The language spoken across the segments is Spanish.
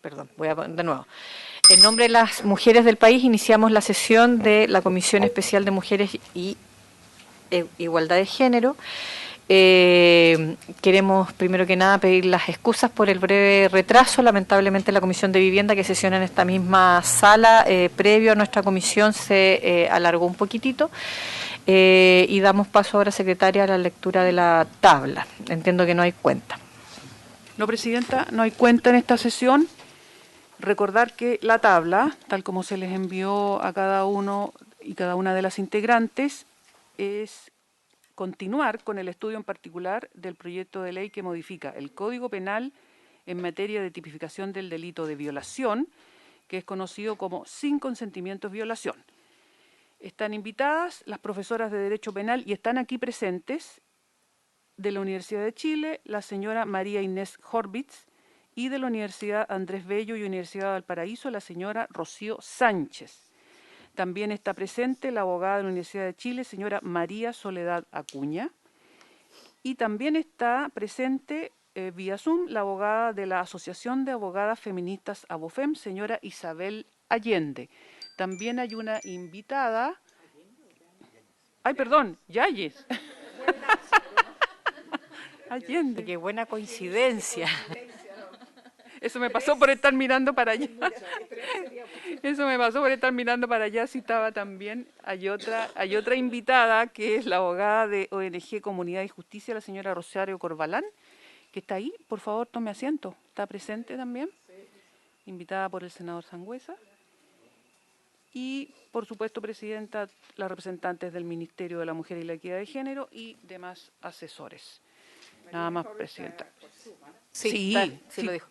Perdón, voy a poner de nuevo. En nombre de las mujeres del país iniciamos la sesión de la Comisión Especial de Mujeres y Igualdad de Género. Queremos primero que nada pedir las excusas por el breve retraso. Lamentablemente la Comisión de Vivienda, que sesiona en esta misma sala, previo a nuestra comisión, se alargó un poquitito. Y damos paso ahora, secretaria, a la lectura de la tabla. Entiendo que no hay cuenta. No, Presidenta, no hay cuenta en esta sesión. Recordar que la tabla, tal como se les envió a cada uno y cada una de las integrantes, es continuar con el estudio en particular del proyecto de ley que modifica el Código Penal en materia de tipificación del delito de violación, que es conocido como sin consentimiento es violación. Están invitadas las profesoras de Derecho Penal y están aquí presentes de la Universidad de Chile, la señora María Inés Horvitz, y de la Universidad Andrés Bello y Universidad de Valparaíso, la señora Rocío Sánchez. También está presente la abogada de la Universidad de Chile, señora María Soledad Acuña. Y también está presente vía Zoom la abogada de la Asociación de Abogadas Feministas ABOFEM, señora Isabel Allende. También hay una invitada... ¡Ay, perdón! ¡Yayes! Allende. Qué buena coincidencia. Eso me pasó por estar mirando para allá. Eso me pasó por estar mirando para allá. Citaba también. Hay otra invitada que es la abogada de ONG Comunidad y Justicia, la señora Rosario Corbalán, que está ahí. Por favor, tome asiento. Está presente también. Invitada por el senador Sangüesa. Y, por supuesto, Presidenta, las representantes del Ministerio de la Mujer y la Equidad de Género y demás asesores. Nada más, Presidenta. Sí, lo dijo.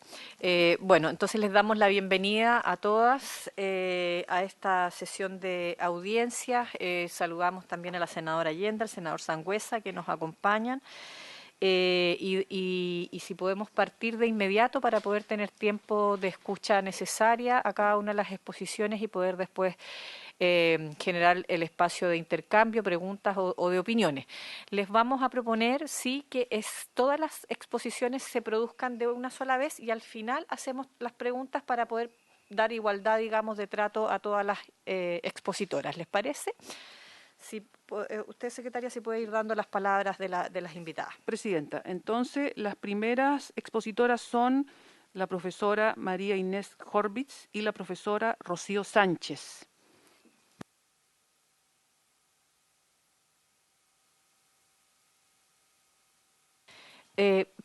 Bueno, entonces les damos la bienvenida a todas a esta sesión de audiencias. Saludamos también a la senadora Allende, al senador Sangüesa, que nos acompañan. Y si podemos partir de inmediato para poder tener tiempo de escucha necesaria a cada una de las exposiciones y poder después generar el espacio de intercambio, preguntas o de opiniones. Les vamos a proponer, sí, que todas las exposiciones se produzcan de una sola vez y al final hacemos las preguntas para poder dar igualdad, digamos, de trato a todas las expositoras. ¿Les parece? Si, usted, secretaria, si puede ir dando las palabras de las invitadas. Presidenta, entonces las primeras expositoras son la profesora María Inés Horvitz y la profesora Rocío Sánchez.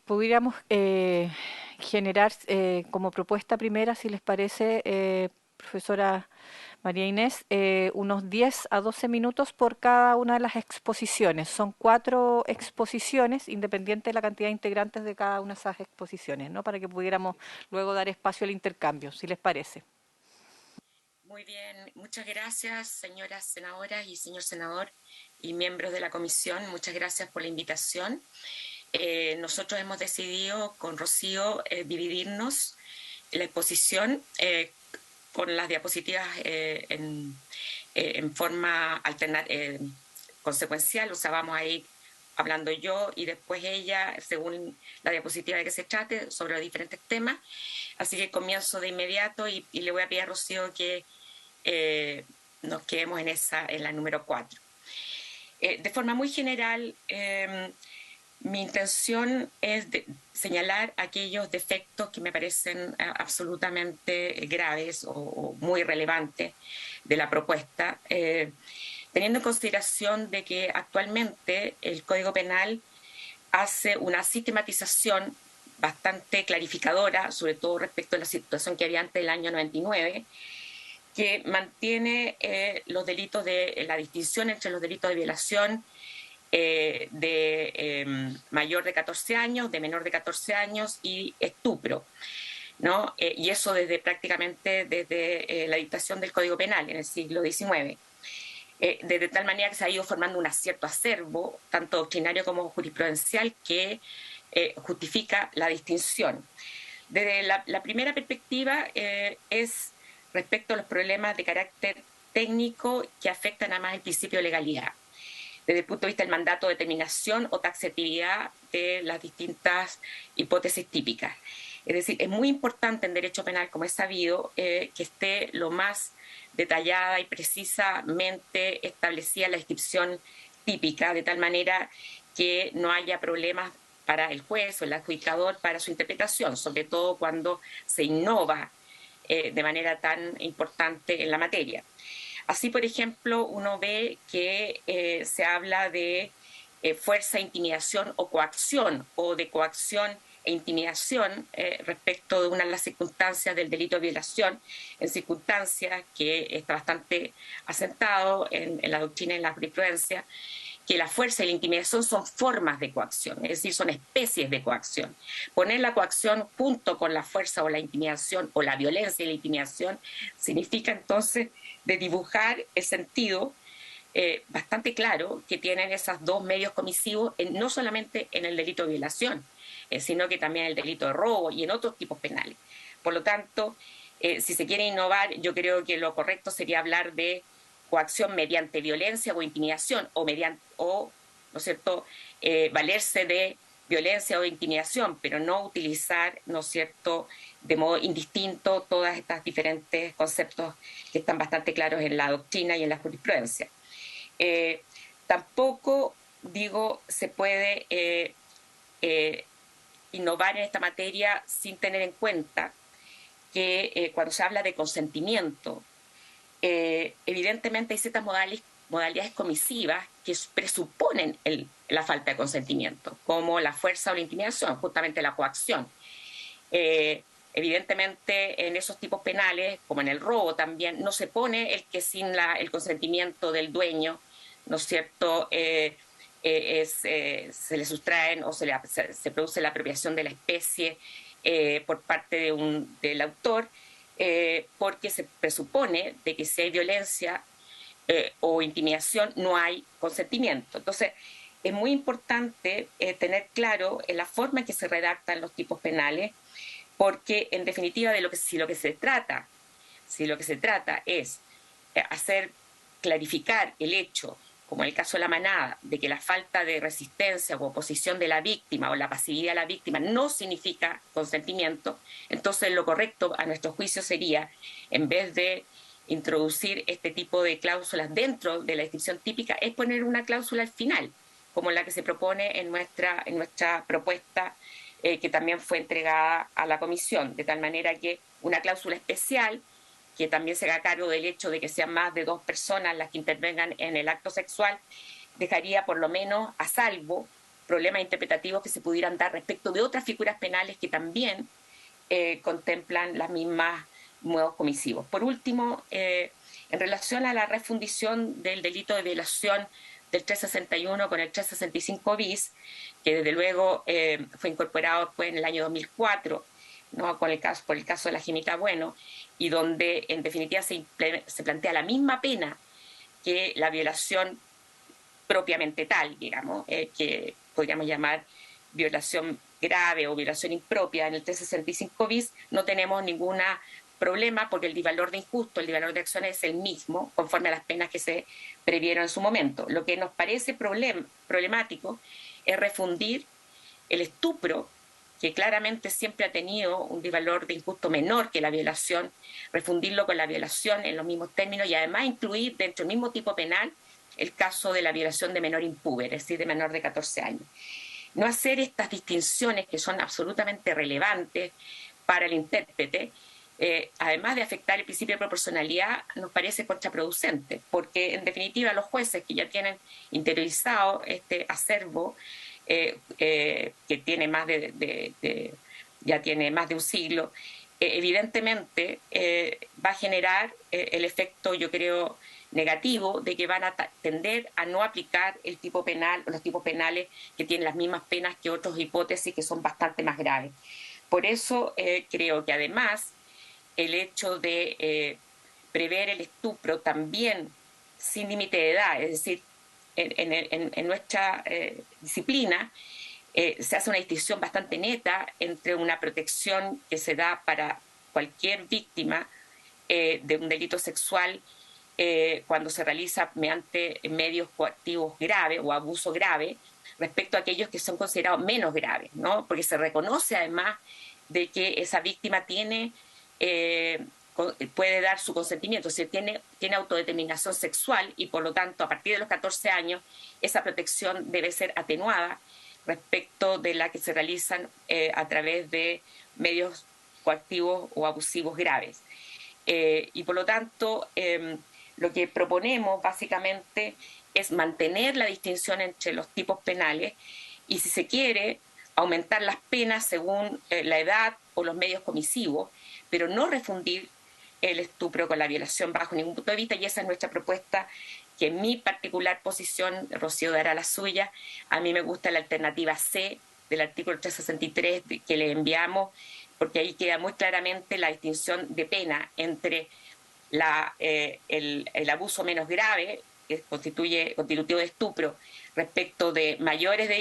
Pudiéramos generar como propuesta primera, si les parece, profesora María Inés, unos 10 a 12 minutos por cada una de las exposiciones. Son 4 exposiciones, independiente de la cantidad de integrantes de cada una de esas exposiciones, ¿no? Para que pudiéramos luego dar espacio al intercambio, si les parece. Muy bien, muchas gracias, señoras senadoras y señor senador y miembros de la comisión. Muchas gracias por la invitación. Nosotros hemos decidido con Rocío dividirnos la exposición con las diapositivas en forma consecuencial, o sea, vamos a ir hablando yo y después ella, según la diapositiva de que se trate, sobre los diferentes temas. Así que comienzo de inmediato y le voy a pedir a Rocío que nos quedemos en la número 4. De forma muy general, mi intención es señalar aquellos defectos que me parecen absolutamente graves o muy relevantes de la propuesta, teniendo en consideración de que actualmente el Código Penal hace una sistematización bastante clarificadora, sobre todo respecto a la situación que había antes del año 99, que mantiene los delitos la distinción entre los delitos de violación de mayor de 14 años, de menor de 14 años y estupro, ¿no? Y eso prácticamente desde la dictación del Código Penal en el siglo XIX. De tal manera que se ha ido formando un cierto acervo, tanto doctrinario como jurisprudencial, que justifica la distinción. Desde la primera perspectiva es respecto a los problemas de carácter técnico que afectan además el principio de legalidad. Desde el punto de vista del mandato de determinación o taxatividad de las distintas hipótesis típicas. Es decir, es muy importante en derecho penal, como es sabido, que esté lo más detallada y precisamente establecida la descripción típica, de tal manera que no haya problemas para el juez o el adjudicador para su interpretación, sobre todo cuando se innova de manera tan importante en la materia. Así, por ejemplo, uno ve que se habla de fuerza, intimidación o coacción, o de coacción e intimidación respecto de una de las circunstancias del delito de violación, en circunstancias que está bastante asentado en la doctrina y en la jurisprudencia, que la fuerza y la intimidación son formas de coacción, es decir, son especies de coacción. Poner la coacción junto con la fuerza o la intimidación o la violencia y la intimidación significa entonces de dibujar el sentido bastante claro que tienen esos dos medios comisivos, no solamente en el delito de violación, sino que también en el delito de robo y en otros tipos penales. Por lo tanto, si se quiere innovar, yo creo que lo correcto sería hablar de coacción mediante violencia o intimidación, ¿no es cierto?, valerse de violencia o intimidación, pero no utilizar, ¿no es cierto?, de modo indistinto todas estas diferentes conceptos que están bastante claros en la doctrina y en la jurisprudencia. Tampoco, digo, se puede innovar en esta materia sin tener en cuenta que cuando se habla de consentimiento, evidentemente hay ciertas modalidades comisivas que presuponen la falta de consentimiento, como la fuerza o la intimidación, justamente la coacción. Evidentemente, en esos tipos penales, como en el robo también, no se pone el que sin el consentimiento del dueño, ¿no es cierto?, se le sustraen o se produce la apropiación de la especie por parte del autor, porque se presupone de que si hay violencia o intimidación no hay consentimiento. Entonces, es muy importante tener claro la forma en que se redactan los tipos penales, porque en definitiva si lo que se trata es clarificar el hecho, como en el caso de la manada, de que la falta de resistencia o oposición de la víctima o la pasividad de la víctima no significa consentimiento, entonces lo correcto a nuestro juicio sería, en vez de introducir este tipo de cláusulas dentro de la descripción típica, es poner una cláusula al final, como la que se propone en nuestra propuesta que también fue entregada a la comisión, de tal manera que una cláusula especial que también se haga cargo del hecho de que sean más de 2 personas las que intervengan en el acto sexual, dejaría por lo menos a salvo problemas interpretativos que se pudieran dar respecto de otras figuras penales que también contemplan las mismas modos comisivos. Por último, en relación a la refundición del delito de violación del 361 con el 365 bis, que desde luego fue incorporado después en el año 2004, ¿no?, por el caso de la Jimita Bueno, y donde en definitiva se plantea la misma pena que la violación propiamente tal, digamos, que podríamos llamar violación grave o violación impropia. En el 365 bis no tenemos ningún problema porque el disvalor de injusto, el disvalor de acciones es el mismo, conforme a las penas que se previeron en su momento. Lo que nos parece problemático es refundir el estupro, que claramente siempre ha tenido un disvalor de injusto menor que la violación, refundirlo con la violación en los mismos términos y además incluir dentro del mismo tipo penal el caso de la violación de menor impúber, es decir, de menor de 14 años. No hacer estas distinciones que son absolutamente relevantes para el intérprete, además de afectar el principio de proporcionalidad, nos parece contraproducente, porque en definitiva los jueces que ya tienen interiorizado este acervo, que tiene ya tiene más de un siglo, evidentemente va a generar el efecto, yo creo, negativo de que van a tender a no aplicar el tipo penal, los tipos penales que tienen las mismas penas que otras hipótesis que son bastante más graves. Por eso creo que además el hecho de prever el estupro también sin límite de edad, es decir, en nuestra disciplina se hace una distinción bastante neta entre una protección que se da para cualquier víctima de un delito sexual cuando se realiza mediante medios coactivos graves o abuso grave respecto a aquellos que son considerados menos graves, ¿no? Porque se reconoce además de que esa víctima puede dar su consentimiento, o sea, tiene autodeterminación sexual y por lo tanto a partir de los 14 años esa protección debe ser atenuada respecto de la que se realizan a través de medios coactivos o abusivos graves. Y por lo tanto, lo que proponemos básicamente es mantener la distinción entre los tipos penales y, si se quiere, aumentar las penas según la edad o los medios comisivos, pero no refundir el estupro con la violación bajo ningún punto de vista, y esa es nuestra propuesta, que en mi particular posición, Rocío dará la suya, a mí me gusta la alternativa C del artículo 363 que le enviamos, porque ahí queda muy claramente la distinción de pena entre el abuso menos grave, que constitutivo de estupro, respecto de mayores de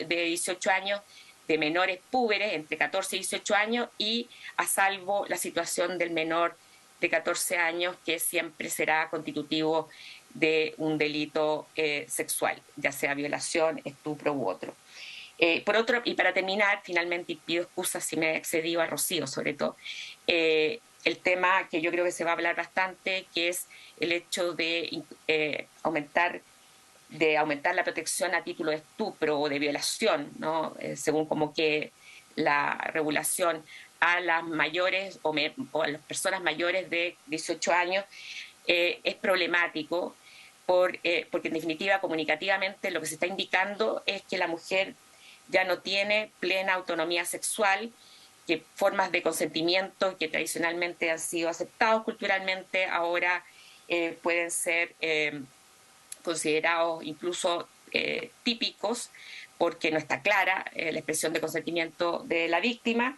18 años, de menores púberes entre 14 y 18 años, y a salvo la situación del menor de 14 años, que siempre será constitutivo de un delito sexual, ya sea violación, estupro u otro. Por otro, y para terminar, finalmente, y pido excusas si me he excedido a Rocío, sobre todo, el tema que yo creo que se va a hablar bastante, que es el hecho de aumentar la protección a título de estupro o de violación, ¿no? Según como que la regulación a las mayores o a las personas mayores de 18 años es problemático porque en definitiva comunicativamente lo que se está indicando es que la mujer ya no tiene plena autonomía sexual, que formas de consentimiento que tradicionalmente han sido aceptados culturalmente ahora pueden ser considerados incluso típicos, porque no está clara la expresión de consentimiento de la víctima.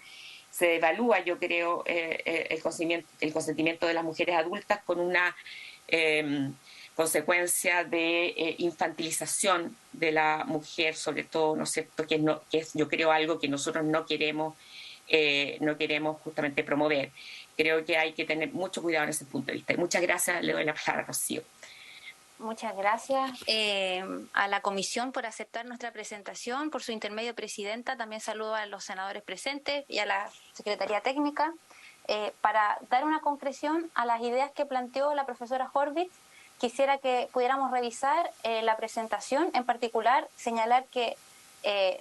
Se evalúa, yo creo, el consentimiento de las mujeres adultas con una consecuencia de infantilización de la mujer, sobre todo, ¿no es cierto?, que es, yo creo, algo que nosotros no queremos justamente promover. Creo que hay que tener mucho cuidado en ese punto de vista. Y muchas gracias, le doy la palabra a Rocío. Muchas gracias a la comisión por aceptar nuestra presentación, por su intermedio, presidenta. También saludo a los senadores presentes y a la Secretaría Técnica para dar una concreción a las ideas que planteó la profesora Horvitz. Quisiera que pudiéramos revisar la presentación, en particular señalar que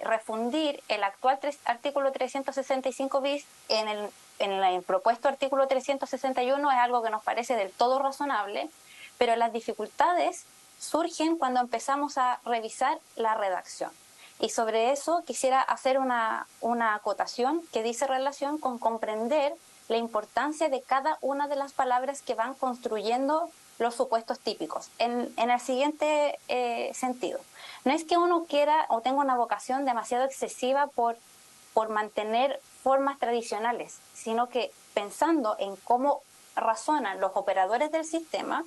refundir el actual artículo 365 bis en el propuesto artículo 361 es algo que nos parece del todo razonable, pero las dificultades surgen cuando empezamos a revisar la redacción. Y sobre eso quisiera hacer una acotación que dice relación con comprender la importancia de cada una de las palabras que van construyendo los supuestos típicos. En el siguiente sentido, no es que uno quiera o tenga una vocación demasiado excesiva por mantener formas tradicionales, sino que pensando en cómo razonan los operadores del sistema,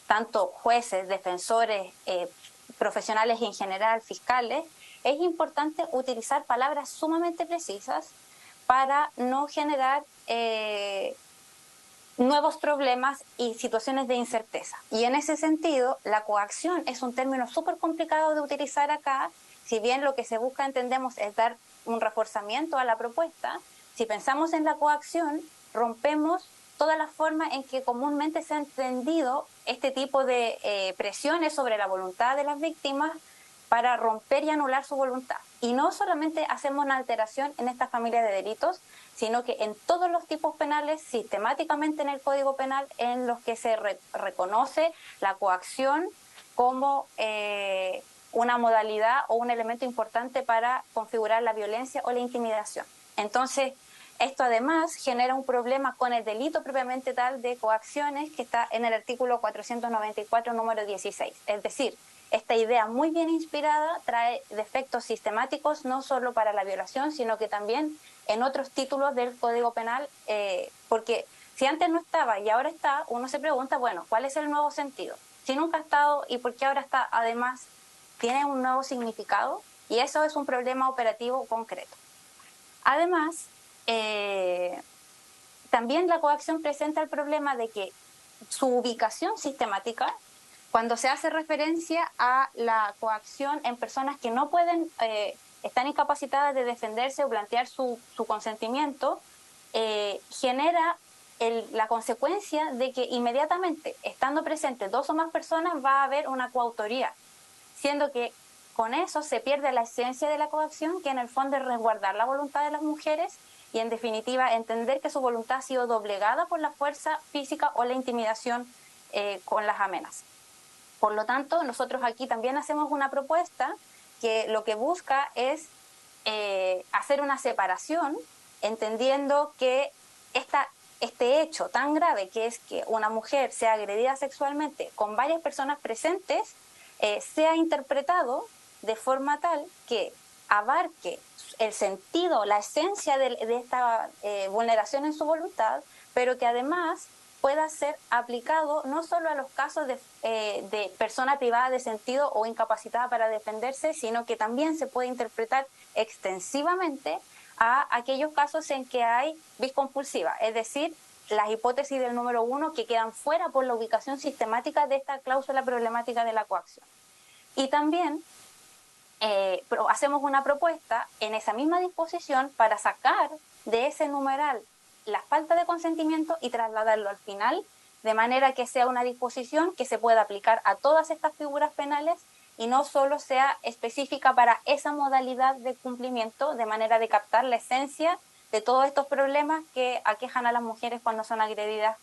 tanto jueces, defensores, profesionales en general, fiscales, es importante utilizar palabras sumamente precisas para no generar nuevos problemas y situaciones de incerteza. Y en ese sentido, la coacción es un término súper complicado de utilizar acá, si bien lo que se busca, entendemos, es dar un reforzamiento a la propuesta. Si pensamos en la coacción, rompemos toda la forma en que comúnmente se ha entendido este tipo de presiones sobre la voluntad de las víctimas para romper y anular su voluntad. Y no solamente hacemos una alteración en esta familia de delitos, sino que en todos los tipos penales, sistemáticamente en el Código Penal, en los que se reconoce la coacción como una modalidad o un elemento importante para configurar la violencia o la intimidación. Entonces, esto además genera un problema con el delito propiamente tal de coacciones que está en el artículo 494, número 16. Es decir, esta idea muy bien inspirada trae defectos sistemáticos no solo para la violación, sino que también en otros títulos del Código Penal, porque si antes no estaba y ahora está, uno se pregunta, bueno, ¿cuál es el nuevo sentido? Si nunca ha estado y por qué ahora está, además, tiene un nuevo significado, y eso es un problema operativo concreto. Además, también la coacción presenta el problema de que su ubicación sistemática, cuando se hace referencia a la coacción en personas que no pueden, están incapacitadas de defenderse o plantear su consentimiento, genera la consecuencia de que inmediatamente, estando presentes 2 o más personas, va a haber una coautoría, siendo que con eso se pierde la esencia de la coacción, que en el fondo es resguardar la voluntad de las mujeres y, en definitiva, entender que su voluntad ha sido doblegada por la fuerza física o la intimidación con las amenazas. Por lo tanto, nosotros aquí también hacemos una propuesta que lo que busca es hacer una separación, entendiendo que este hecho tan grave, que es que una mujer sea agredida sexualmente con varias personas presentes, sea interpretado de forma tal que abarque el sentido, la esencia de esta vulneración en su voluntad, pero que además pueda ser aplicado no solo a los casos de persona privada de sentido o incapacitada para defenderse, sino que también se puede interpretar extensivamente a aquellos casos en que hay vis compulsiva, es decir, las hipótesis del número 1 que quedan fuera por la ubicación sistemática de esta cláusula problemática de la coacción. Y también hacemos una propuesta en esa misma disposición para sacar de ese numeral la falta de consentimiento y trasladarlo al final, de manera que sea una disposición que se pueda aplicar a todas estas figuras penales y no solo sea específica para esa modalidad de cumplimiento, de manera de captar la esencia de todos estos problemas que aquejan a las mujeres cuando son agredidas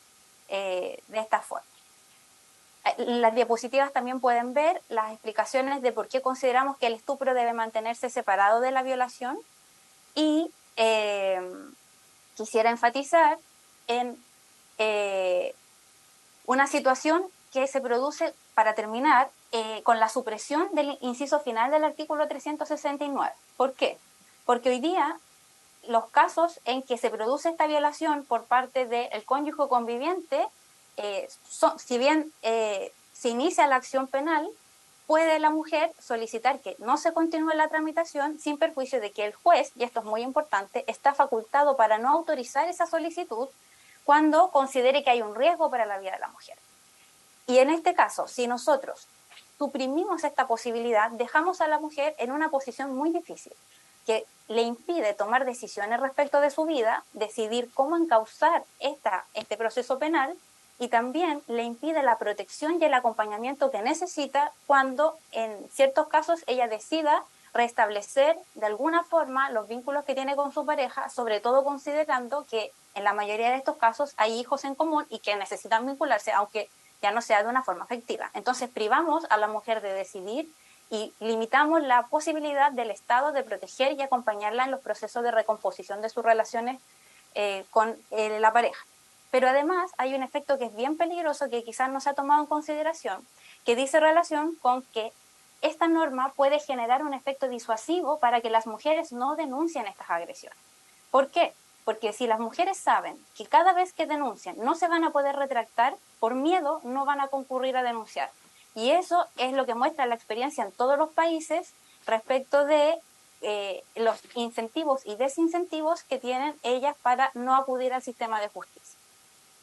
de esta forma. Las diapositivas también pueden ver las explicaciones de por qué consideramos que el estupro debe mantenerse separado de la violación y quisiera enfatizar en una situación que se produce, para terminar, con la supresión del inciso final del artículo 369. ¿Por qué? Porque hoy día los casos en que se produce esta violación por parte del cónyuge conviviente, si bien se inicia la acción penal, puede la mujer solicitar que no se continúe la tramitación sin perjuicio de que el juez, y esto es muy importante, está facultado para no autorizar esa solicitud cuando considere que hay un riesgo para la vida de la mujer. Y en este caso, si nosotros suprimimos esta posibilidad, dejamos a la mujer en una posición muy difícil, que le impide tomar decisiones respecto de su vida, decidir cómo encauzar este proceso penal, y también le impide la protección y el acompañamiento que necesita cuando en ciertos casos ella decida restablecer de alguna forma los vínculos que tiene con su pareja, sobre todo considerando que en la mayoría de estos casos hay hijos en común y que necesitan vincularse, aunque ya no sea de una forma afectiva. Entonces privamos a la mujer de decidir y limitamos la posibilidad del Estado de proteger y acompañarla en los procesos de recomposición de sus relaciones con la pareja. Pero además hay un efecto que es bien peligroso, que quizás no se ha tomado en consideración, que dice relación con que esta norma puede generar un efecto disuasivo para que las mujeres no denuncien estas agresiones. ¿Por qué? Porque si las mujeres saben que cada vez que denuncian no se van a poder retractar, por miedo no van a concurrir a denunciar. Y eso es lo que muestra la experiencia en todos los países respecto de los incentivos y desincentivos que tienen ellas para no acudir al sistema de justicia.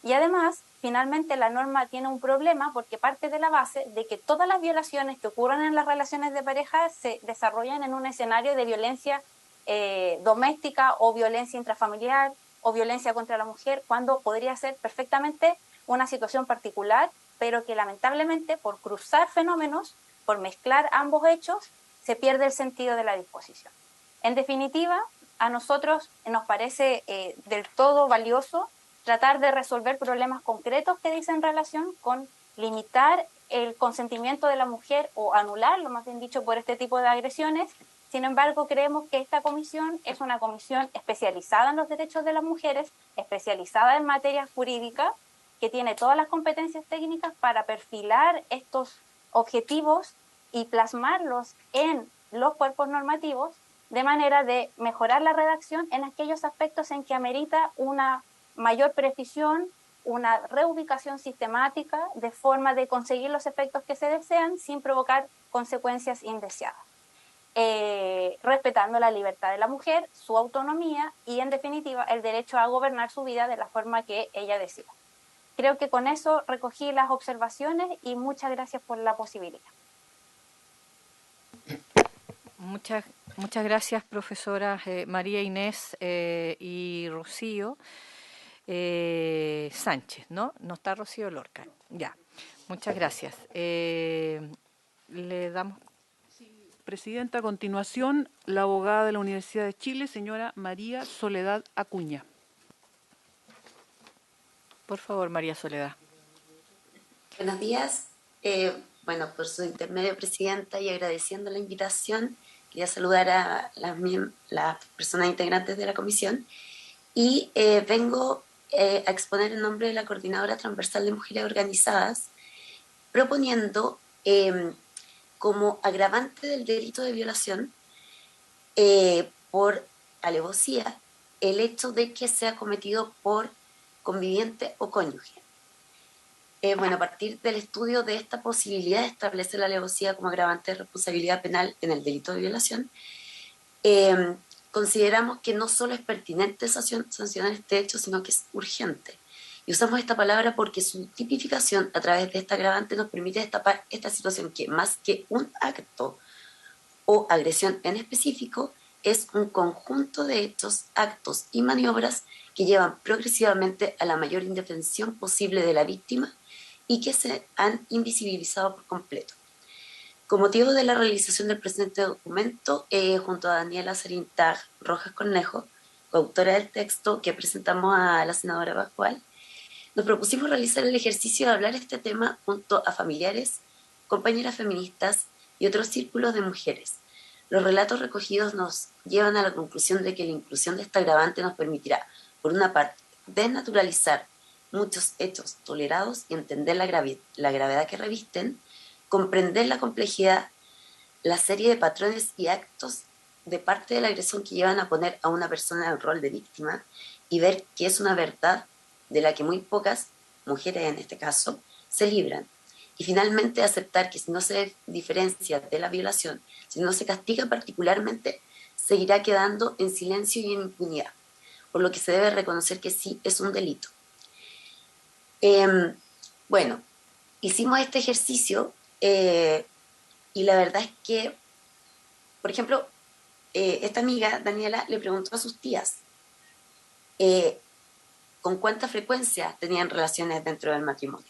Y además, finalmente la norma tiene un problema porque parte de la base de que todas las violaciones que ocurren en las relaciones de pareja se desarrollan en un escenario de violencia doméstica o violencia intrafamiliar o violencia contra la mujer, cuando podría ser perfectamente una situación particular, pero que lamentablemente por cruzar fenómenos, por mezclar ambos hechos, se pierde el sentido de la disposición. En definitiva, a nosotros nos parece del todo valioso tratar de resolver problemas concretos que dicen relación con limitar el consentimiento de la mujer o anularlo, más bien dicho, por este tipo de agresiones. Sin embargo, creemos que esta comisión es una comisión especializada en los derechos de las mujeres, especializada en materia jurídica, que tiene todas las competencias técnicas para perfilar estos objetivos y plasmarlos en los cuerpos normativos, de manera de mejorar la redacción en aquellos aspectos en que amerita una mayor precisión, una reubicación sistemática, de forma de conseguir los efectos que se desean sin provocar consecuencias indeseadas. Respetando la libertad de la mujer, su autonomía y, en definitiva, el derecho a gobernar su vida de la forma que ella decida. Creo que con eso recogí las observaciones y muchas gracias por la posibilidad. Muchas Muchas gracias, profesoras María Inés y Rocío Sánchez, ¿no? No está Rocío Lorca. Ya, muchas gracias. Le damos... Presidenta, a continuación, la abogada de la Universidad de Chile, señora María Soledad Acuña. Por favor, María Soledad. Buenos días. Bueno, por su intermedio, Presidenta, y agradeciendo la invitación, quería saludar a las personas integrantes de la comisión y vengo a exponer en nombre de la Coordinadora Transversal de Mujeres Organizadas, proponiendo como agravante del delito de violación por alevosía el hecho de que sea cometido por conviviente o cónyuge. Bueno, a partir del estudio de esta posibilidad de establecer la alevosía como agravante de responsabilidad penal en el delito de violación, consideramos que no solo es pertinente sancionar este hecho, sino que es urgente. Y usamos esta palabra porque su tipificación a través de esta agravante nos permite destapar esta situación que más que un acto o agresión en específico, es un conjunto de hechos, actos y maniobras que llevan progresivamente a la mayor indefensión posible de la víctima y que se han invisibilizado por completo. Con motivo de la realización del presente documento, junto a Daniela Sarintag Rojas Cornejo, coautora del texto que presentamos a la senadora Pascual, nos propusimos realizar el ejercicio de hablar este tema junto a familiares, compañeras feministas y otros círculos de mujeres. Los relatos recogidos nos llevan a la conclusión de que la inclusión de esta agravante nos permitirá, por una parte, desnaturalizar muchos hechos tolerados y entender la gravedad que revisten, comprender la complejidad, la serie de patrones y actos de parte de la agresión que llevan a poner a una persona en el rol de víctima y ver que es una verdad de la que muy pocas, mujeres en este caso, se libran. Y finalmente aceptar que si no se diferencia de la violación, si no se castiga particularmente, seguirá quedando en silencio y en impunidad, por lo que se debe reconocer que sí es un delito. Bueno, hicimos este ejercicio y la verdad es que, por ejemplo, esta amiga, Daniela, le preguntó a sus tías con cuánta frecuencia tenían relaciones dentro del matrimonio.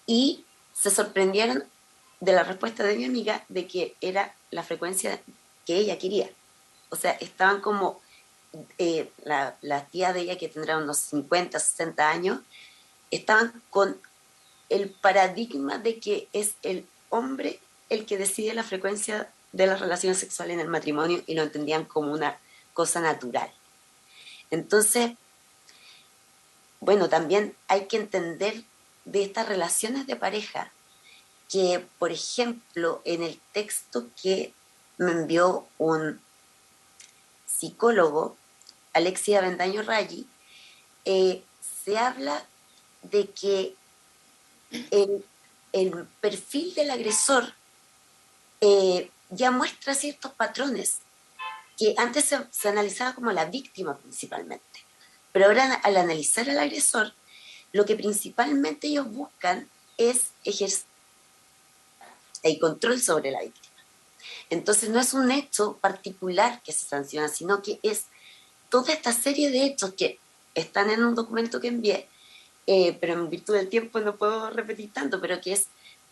Y se sorprendieron de la respuesta de mi amiga de que era la frecuencia que ella quería. O sea, estaban como la tía de ella, que tendrá unos 50, 60 años, estaban con el paradigma de que es el hombre el que decide la frecuencia de las relaciones sexuales en el matrimonio y lo entendían como una cosa natural. Entonces, bueno, también hay que entender de estas relaciones de pareja que, por ejemplo, en el texto que me envió un psicólogo, Alexia Avendaño Raggi, se habla de que el perfil del agresor ya muestra ciertos patrones que antes se analizaba como la víctima principalmente, pero ahora al analizar al agresor, lo que principalmente ellos buscan es ejercer el control sobre la víctima. Entonces no es un hecho particular que se sanciona, sino que es toda esta serie de hechos que están en un documento que envié, pero en virtud del tiempo no puedo repetir tanto, pero que es,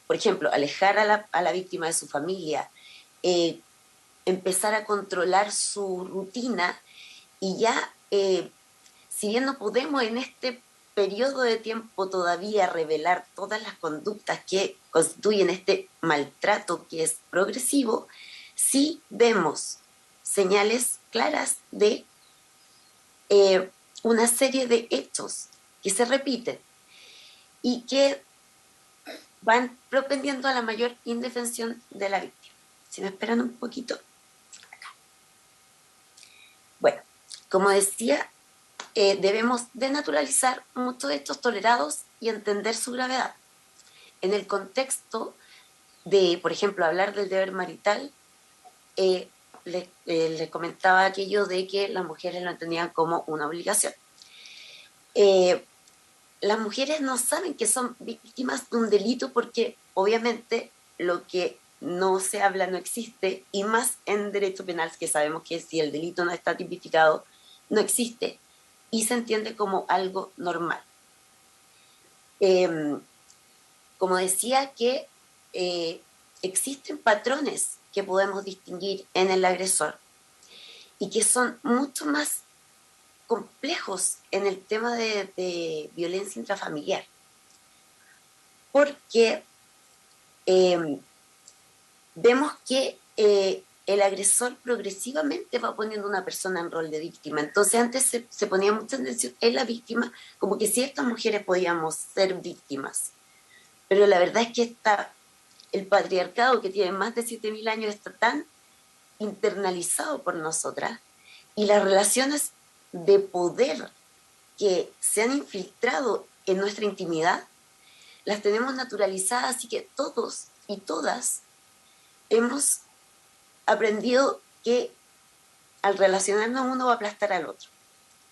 por ejemplo, alejar a la víctima de su familia, empezar a controlar su rutina y ya, si bien no podemos en este periodo de tiempo todavía revelar todas las conductas que constituyen este maltrato que es progresivo, sí vemos señales claras de una serie de hechos que se repiten y que van propendiendo a la mayor indefensión de la víctima. Si me esperan un poquito. Acá. Bueno, como decía, debemos denaturalizar muchos hechos tolerados y entender su gravedad. En el contexto de, por ejemplo, hablar del deber marital, les comentaba aquello de que las mujeres lo entendían como una obligación. Las mujeres no saben que son víctimas de un delito porque obviamente lo que no se habla, no existe, y más en derecho penal, que sabemos que si el delito no está tipificado, no existe, y se entiende como algo normal. Como decía, que existen patrones que podemos distinguir en el agresor y que son mucho más complejos en el tema de violencia intrafamiliar, porque vemos que el agresor progresivamente va poniendo a una persona en rol de víctima. Entonces antes se ponía mucha atención en la víctima, como que ciertas mujeres podíamos ser víctimas, pero la verdad es que el patriarcado, que tiene más de 7.000 años, está tan internalizado por nosotras, y las relaciones de poder que se han infiltrado en nuestra intimidad las tenemos naturalizadas, así que todos y todas hemos aprendido que al relacionarnos uno va a aplastar al otro,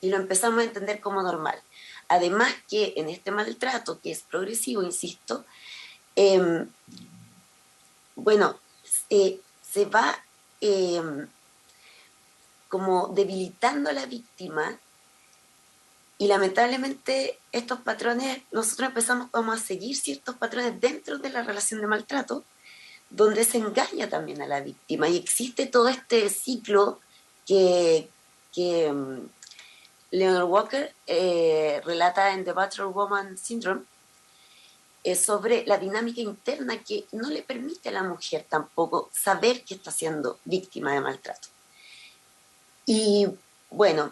y lo empezamos a entender como normal. Además que en este maltrato, que es progresivo, insisto, bueno, se va como debilitando a la víctima, y lamentablemente estos patrones, nosotros empezamos como a seguir ciertos patrones dentro de la relación de maltrato, donde se engaña también a la víctima, y existe todo este ciclo que Leonard Walker relata en The Battered Woman Syndrome, sobre la dinámica interna que no le permite a la mujer tampoco saber que está siendo víctima de maltrato. Y bueno,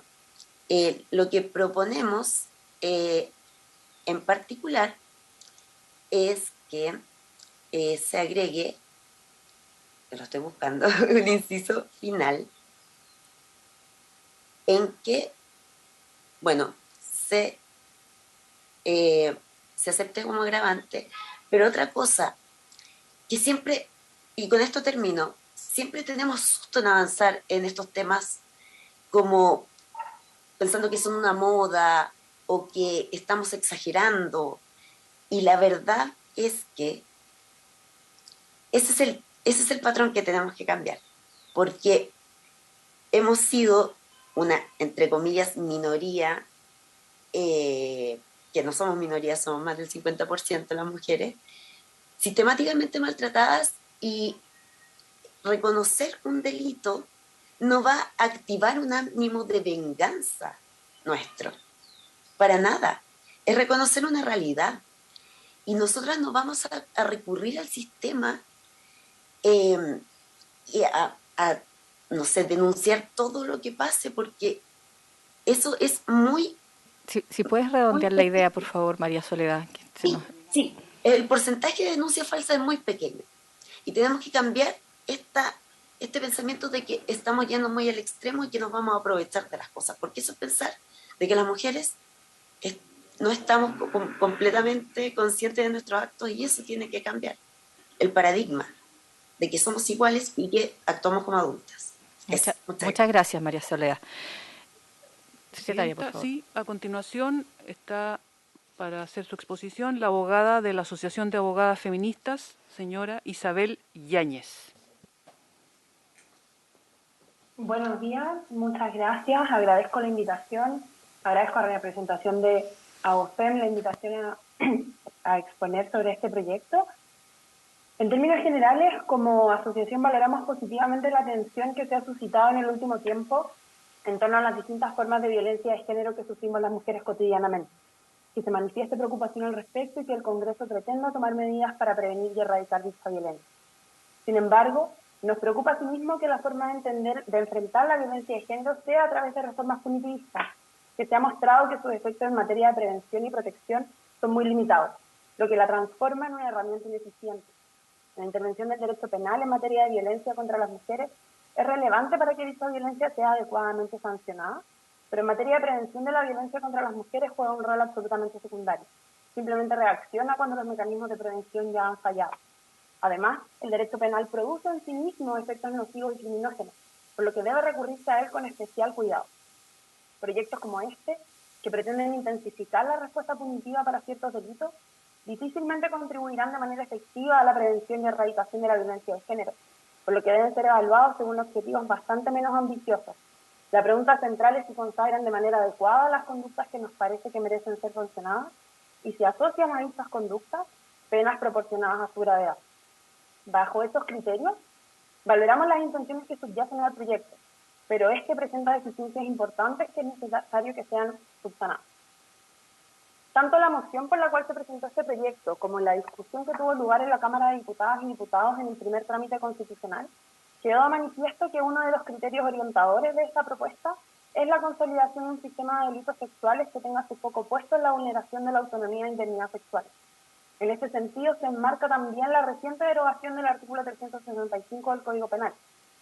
lo que proponemos en particular es que se agregue, lo estoy buscando, un inciso final en que, bueno, se acepte como agravante, pero otra cosa que siempre, y con esto termino, siempre tenemos susto en avanzar en estos temas, como pensando que son una moda o que estamos exagerando, y la verdad es que ese es el patrón que tenemos que cambiar, porque hemos sido una, entre comillas, minoría, que no somos minoría, somos más del 50% las mujeres, sistemáticamente maltratadas, y reconocer un delito no va a activar un ánimo de venganza nuestro, para nada. Es reconocer una realidad. Y nosotras no vamos a recurrir al sistema y no sé, denunciar todo lo que pase, porque eso es muy, Si puedes muy redondear la idea, por pequeño. favor, María Soledad. Sí, sí, el porcentaje de denuncia falsa es muy pequeño. Y tenemos que cambiar este pensamiento de que estamos yendo muy al extremo y que nos vamos a aprovechar de las cosas, porque eso es pensar de que las mujeres no estamos completamente conscientes de nuestros actos, y eso tiene que cambiar. El paradigma de que somos iguales y que actuamos como adultas. Muchas gracias, María Soledad. Secretaria, por Presidenta, favor. sí, a continuación está para hacer su exposición la abogada de la Asociación de Abogadas Feministas, señora Isabel Yáñez. Buenos días, muchas gracias, agradezco la invitación, agradezco a la representación de AOFEM la invitación a exponer sobre este proyecto. En términos generales, como asociación valoramos positivamente la atención que se ha suscitado en el último tiempo en torno a las distintas formas de violencia de género que sufrimos las mujeres cotidianamente, que se manifieste preocupación al respecto y que el Congreso pretenda tomar medidas para prevenir y erradicar dicha violencia. Sin embargo, nos preocupa asimismo que la forma de enfrentar la violencia de género sea a través de reformas punitivistas, que se ha mostrado que sus efectos en materia de prevención y protección son muy limitados, lo que la transforma en una herramienta ineficiente. La intervención del derecho penal en materia de violencia contra las mujeres es relevante para que dicha violencia sea adecuadamente sancionada, pero en materia de prevención de la violencia contra las mujeres juega un rol absolutamente secundario. Simplemente reacciona cuando los mecanismos de prevención ya han fallado. Además, el derecho penal produce en sí mismo efectos nocivos y criminógenos, por lo que debe recurrirse a él con especial cuidado. Proyectos como este, que pretenden intensificar la respuesta punitiva para ciertos delitos, difícilmente contribuirán de manera efectiva a la prevención y erradicación de la violencia de género, por lo que deben ser evaluados según objetivos bastante menos ambiciosos. La pregunta central es si consagran de manera adecuada las conductas que nos parece que merecen ser sancionadas y si asocian a estas conductas penas proporcionadas a su gravedad. Bajo esos criterios, valoramos las intenciones que subyacen al proyecto, pero este presenta deficiencias importantes que es necesario que sean subsanadas. Tanto la moción por la cual se presentó este proyecto como la discusión que tuvo lugar en la Cámara de Diputadas y Diputados en el primer trámite constitucional, quedó a manifiesto que uno de los criterios orientadores de esta propuesta es la consolidación de un sistema de delitos sexuales que tenga su foco puesto en la vulneración de la autonomía e indemnidad sexual. En este sentido, se enmarca también la reciente derogación del artículo 365 del Código Penal,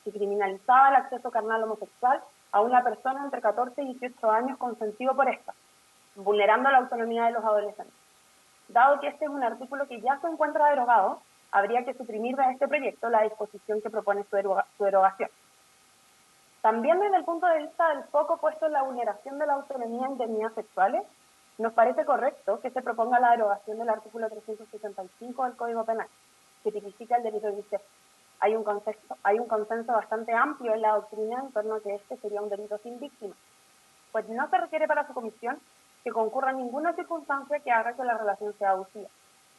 que criminalizaba el acceso carnal homosexual a una persona entre 14 y 18 años consentido por esta, vulnerando la autonomía de los adolescentes. Dado que este es un artículo que ya se encuentra derogado, habría que suprimir de este proyecto la disposición que propone su derogación. También desde el punto de vista del foco puesto en la vulneración de la autonomía e indemnidad sexuales, nos parece correcto que se proponga la derogación del artículo 365 del Código Penal, que tipifica el delito de incesto. Hay un consenso bastante amplio en la doctrina en torno a que este sería un delito sin víctima, pues no se requiere para su comisión que concurra ninguna circunstancia que haga que la relación sea abusiva.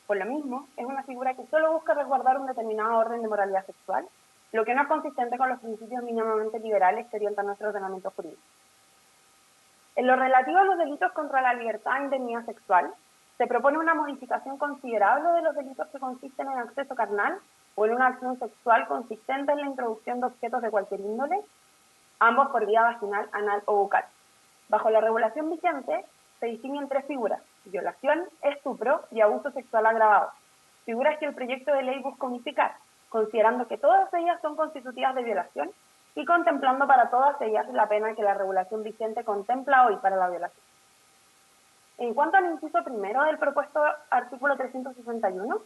Por lo mismo, es una figura que solo busca resguardar un determinado orden de moralidad sexual, lo que no es consistente con los principios mínimamente liberales que orientan nuestro ordenamiento jurídico. En lo relativo a los delitos contra la libertad e indemnidad sexual, se propone una modificación considerable de los delitos que consisten en acceso carnal o en una acción sexual consistente en la introducción de objetos de cualquier índole, ambos por vía vaginal, anal o bucal. Bajo la regulación vigente, se distinguen tres figuras: violación, estupro y abuso sexual agravado, figuras que el proyecto de ley busca unificar, considerando que todas ellas son constitutivas de violación y contemplando para todas ellas la pena que la regulación vigente contempla hoy para la violación. En cuanto al inciso primero del propuesto artículo 361,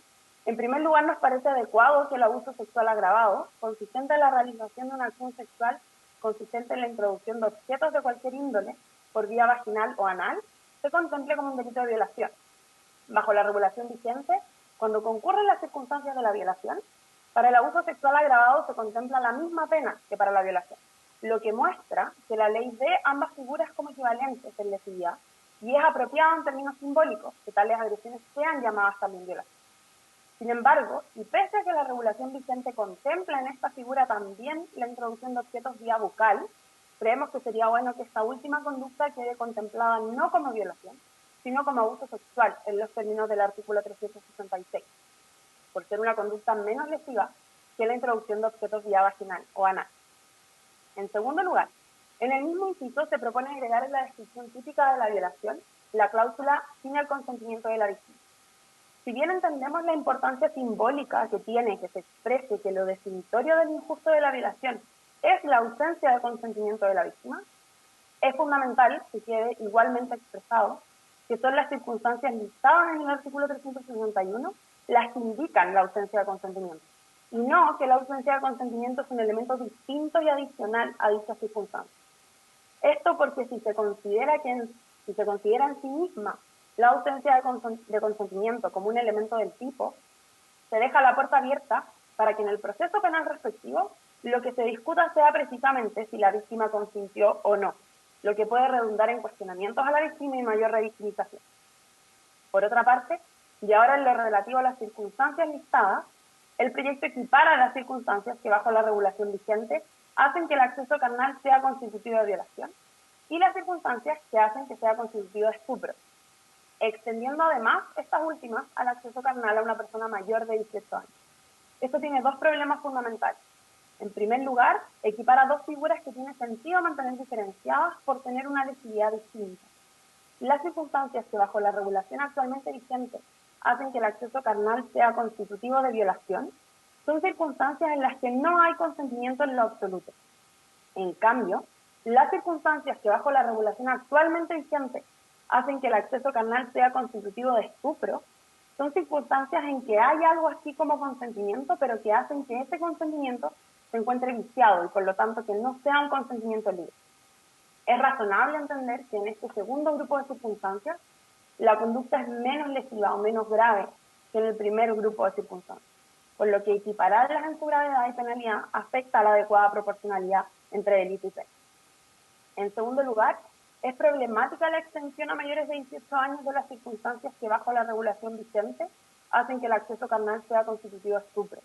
en primer lugar nos parece adecuado que el abuso sexual agravado, consistente en la realización de una acción sexual consistente en la introducción de objetos de cualquier índole, por vía vaginal o anal, se contemple como un delito de violación. Bajo la regulación vigente, cuando concurren las circunstancias de la violación, para el abuso sexual agravado se contempla la misma pena que para la violación, lo que muestra que la ley ve ambas figuras como equivalentes en lesividad y es apropiado en términos simbólicos que tales agresiones sean llamadas también violación. Sin embargo, y pese a que la regulación vigente contempla en esta figura también la introducción de objetos vía bucal, creemos que sería bueno que esta última conducta quede contemplada no como violación, sino como abuso sexual en los términos del artículo 366, por ser una conducta menos lesiva que la introducción de objetos vía vaginal o anal. En segundo lugar, en el mismo inciso se propone agregar en la descripción típica de la violación la cláusula sin el consentimiento de la víctima. Si bien entendemos la importancia simbólica que tiene que se exprese que lo definitorio del injusto de la violación es la ausencia de consentimiento de la víctima, es fundamental que quede igualmente expresado que son las circunstancias listadas en el artículo 361 las que indican la ausencia de consentimiento, y no que la ausencia de consentimiento es un elemento distinto y adicional a dichas circunstancias. Esto porque si se considera en sí misma la ausencia de consentimiento como un elemento del tipo, se deja la puerta abierta para que en el proceso penal respectivo lo que se discuta sea precisamente si la víctima consintió o no, lo que puede redundar en cuestionamientos a la víctima y mayor revictimización. Por otra parte, y ahora en lo relativo a las circunstancias listadas, el proyecto equipara las circunstancias que bajo la regulación vigente hacen que el acceso carnal sea constitutivo de violación y las circunstancias que hacen que sea constitutivo de estupro, extendiendo además estas últimas al acceso carnal a una persona mayor de 18 años. Esto tiene dos problemas fundamentales. En primer lugar, equipara dos figuras que tiene sentido mantener diferenciadas por tener una lesividad distinta. Las circunstancias que bajo la regulación actualmente vigente hacen que el acceso carnal sea constitutivo de violación son circunstancias en las que no hay consentimiento en lo absoluto. En cambio, las circunstancias que bajo la regulación actualmente vigente hacen que el acceso carnal sea constitutivo de estupro son circunstancias en que hay algo así como consentimiento, pero que hacen que ese consentimiento se encuentre viciado y por lo tanto que no sea un consentimiento libre. Es razonable entender que en este segundo grupo de circunstancias la conducta es menos lesiva o menos grave que en el primer grupo de circunstancias, por lo que equipararlas en su gravedad y penalidad afecta a la adecuada proporcionalidad entre delito y pena. En segundo lugar, es problemática la extensión a mayores de 18 años de las circunstancias que bajo la regulación vigente hacen que el acceso carnal sea constitutivo de estupro.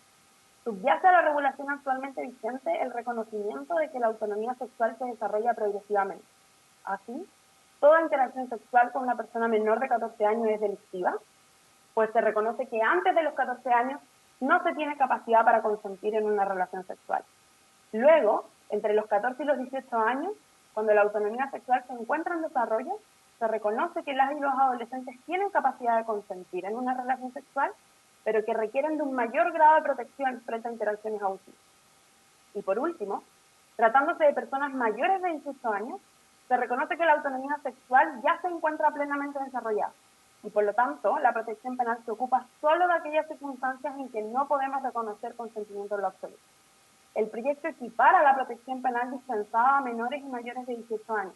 Subyace a la regulación actualmente vigente el reconocimiento de que la autonomía sexual se desarrolla progresivamente. Así, toda interacción sexual con una persona menor de 14 años es delictiva, pues se reconoce que antes de los 14 años no se tiene capacidad para consentir en una relación sexual. Luego, entre los 14 y los 18 años, cuando la autonomía sexual se encuentra en desarrollo, se reconoce que las y los adolescentes tienen capacidad de consentir en una relación sexual, pero que requieren de un mayor grado de protección frente a interacciones abusivas. Y por último, tratándose de personas mayores de 18 años, se reconoce que la autonomía sexual ya se encuentra plenamente desarrollada, y por lo tanto, la protección penal se ocupa solo de aquellas circunstancias en que no podemos reconocer consentimiento en lo absoluto. El proyecto equipara la protección penal dispensada a menores y mayores de 18 años,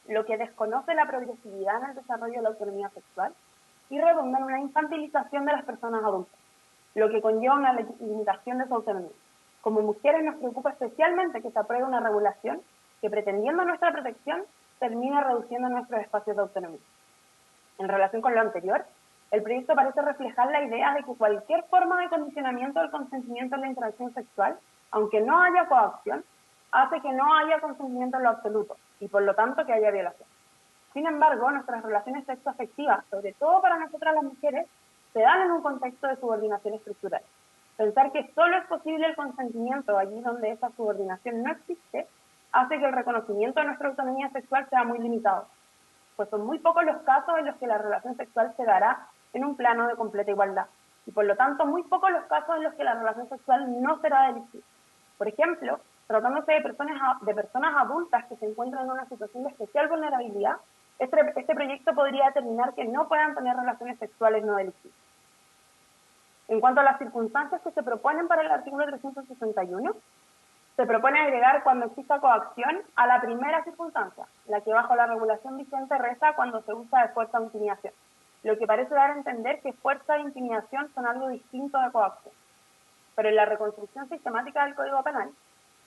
lo que desconoce la progresividad en el desarrollo de la autonomía sexual y redunda en una infantilización de las personas adultas, lo que conlleva una limitación de su autonomía. Como mujeres nos preocupa especialmente que se apruebe una regulación que, pretendiendo nuestra protección, termine reduciendo nuestros espacios de autonomía. En relación con lo anterior, el proyecto parece reflejar la idea de que cualquier forma de condicionamiento del consentimiento en la interacción sexual, aunque no haya coacción, hace que no haya consentimiento en lo absoluto y por lo tanto que haya violación. Sin embargo, nuestras relaciones sexoafectivas, sobre todo para nosotras las mujeres, se dan en un contexto de subordinación estructural. Pensar que solo es posible el consentimiento allí donde esa subordinación no existe, hace que el reconocimiento de nuestra autonomía sexual sea muy limitado, pues son muy pocos los casos en los que la relación sexual se dará en un plano de completa igualdad, y por lo tanto muy pocos los casos en los que la relación sexual no será delictiva. Por ejemplo, tratándose de personas adultas que se encuentran en una situación de especial vulnerabilidad, este proyecto podría determinar que no puedan tener relaciones sexuales no delictivas. En cuanto a las circunstancias que se proponen para el artículo 361, se propone agregar cuando exista coacción a la primera circunstancia, la que bajo la regulación vigente reza cuando se usa de fuerza o intimidación, lo que parece dar a entender que fuerza e intimidación son algo distinto de coacción. Pero en la reconstrucción sistemática del Código Penal,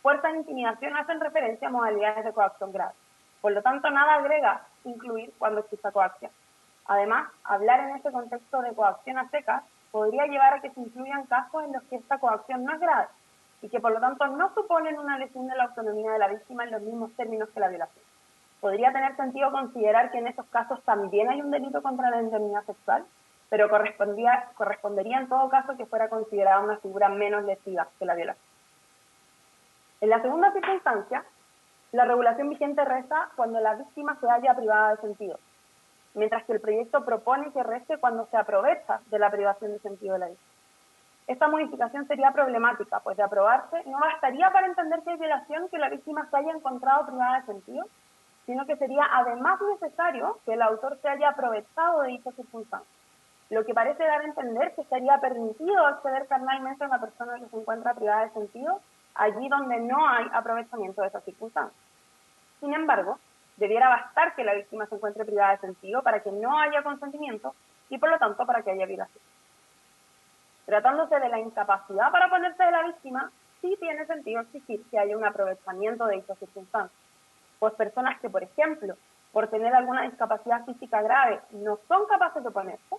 fuerza e intimidación hacen referencia a modalidades de coacción grave. Por lo tanto, nada agrega incluir cuando exista coacción. Además, hablar en este contexto de coacción a secas podría llevar a que se incluyan casos en los que esta coacción no es grave y que por lo tanto no suponen una lesión de la autonomía de la víctima en los mismos términos que la violación. Podría tener sentido considerar que en esos casos también hay un delito contra la indemnidad sexual, pero correspondería en todo caso que fuera considerada una figura menos lesiva que la violación. En la segunda circunstancia, la regulación vigente reza cuando la víctima se halla privada de sentido, mientras que el proyecto propone que reste cuando se aprovecha de la privación de sentido de la víctima. Esta modificación sería problemática, pues de aprobarse no bastaría para entender que hay violación que la víctima se haya encontrado privada de sentido, sino que sería además necesario que el autor se haya aprovechado de dicha circunstancia, lo que parece dar a entender que sería permitido acceder carnalmente a una persona que se encuentra privada de sentido allí donde no hay aprovechamiento de esa circunstancia. Sin embargo, debiera bastar que la víctima se encuentre privada de sentido para que no haya consentimiento y por lo tanto para que haya violación. Tratándose de la incapacidad para oponerse de la víctima, sí tiene sentido exigir que haya un aprovechamiento de dicha circunstancia, pues personas que, por ejemplo, por tener alguna discapacidad física grave no son capaces de oponerse,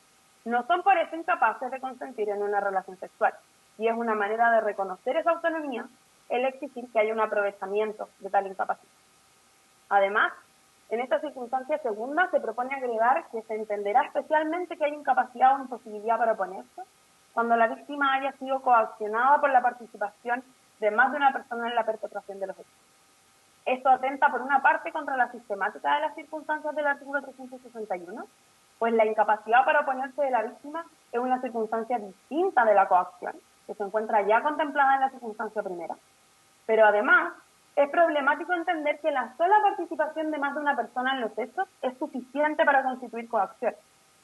no son por eso incapaces de consentir en una relación sexual, y es una manera de reconocer esa autonomía el exigir que haya un aprovechamiento de tal incapacidad. Además, en esta circunstancia segunda se propone agregar que se entenderá especialmente que hay incapacidad o imposibilidad para oponerse cuando la víctima haya sido coaccionada por la participación de más de una persona en la perpetración de los hechos. Esto atenta por una parte contra la sistemática de las circunstancias del artículo 361, pues la incapacidad para oponerse de la víctima es una circunstancia distinta de la coacción, que se encuentra ya contemplada en la circunstancia primera. Pero además, es problemático entender que la sola participación de más de una persona en los hechos es suficiente para constituir coacción.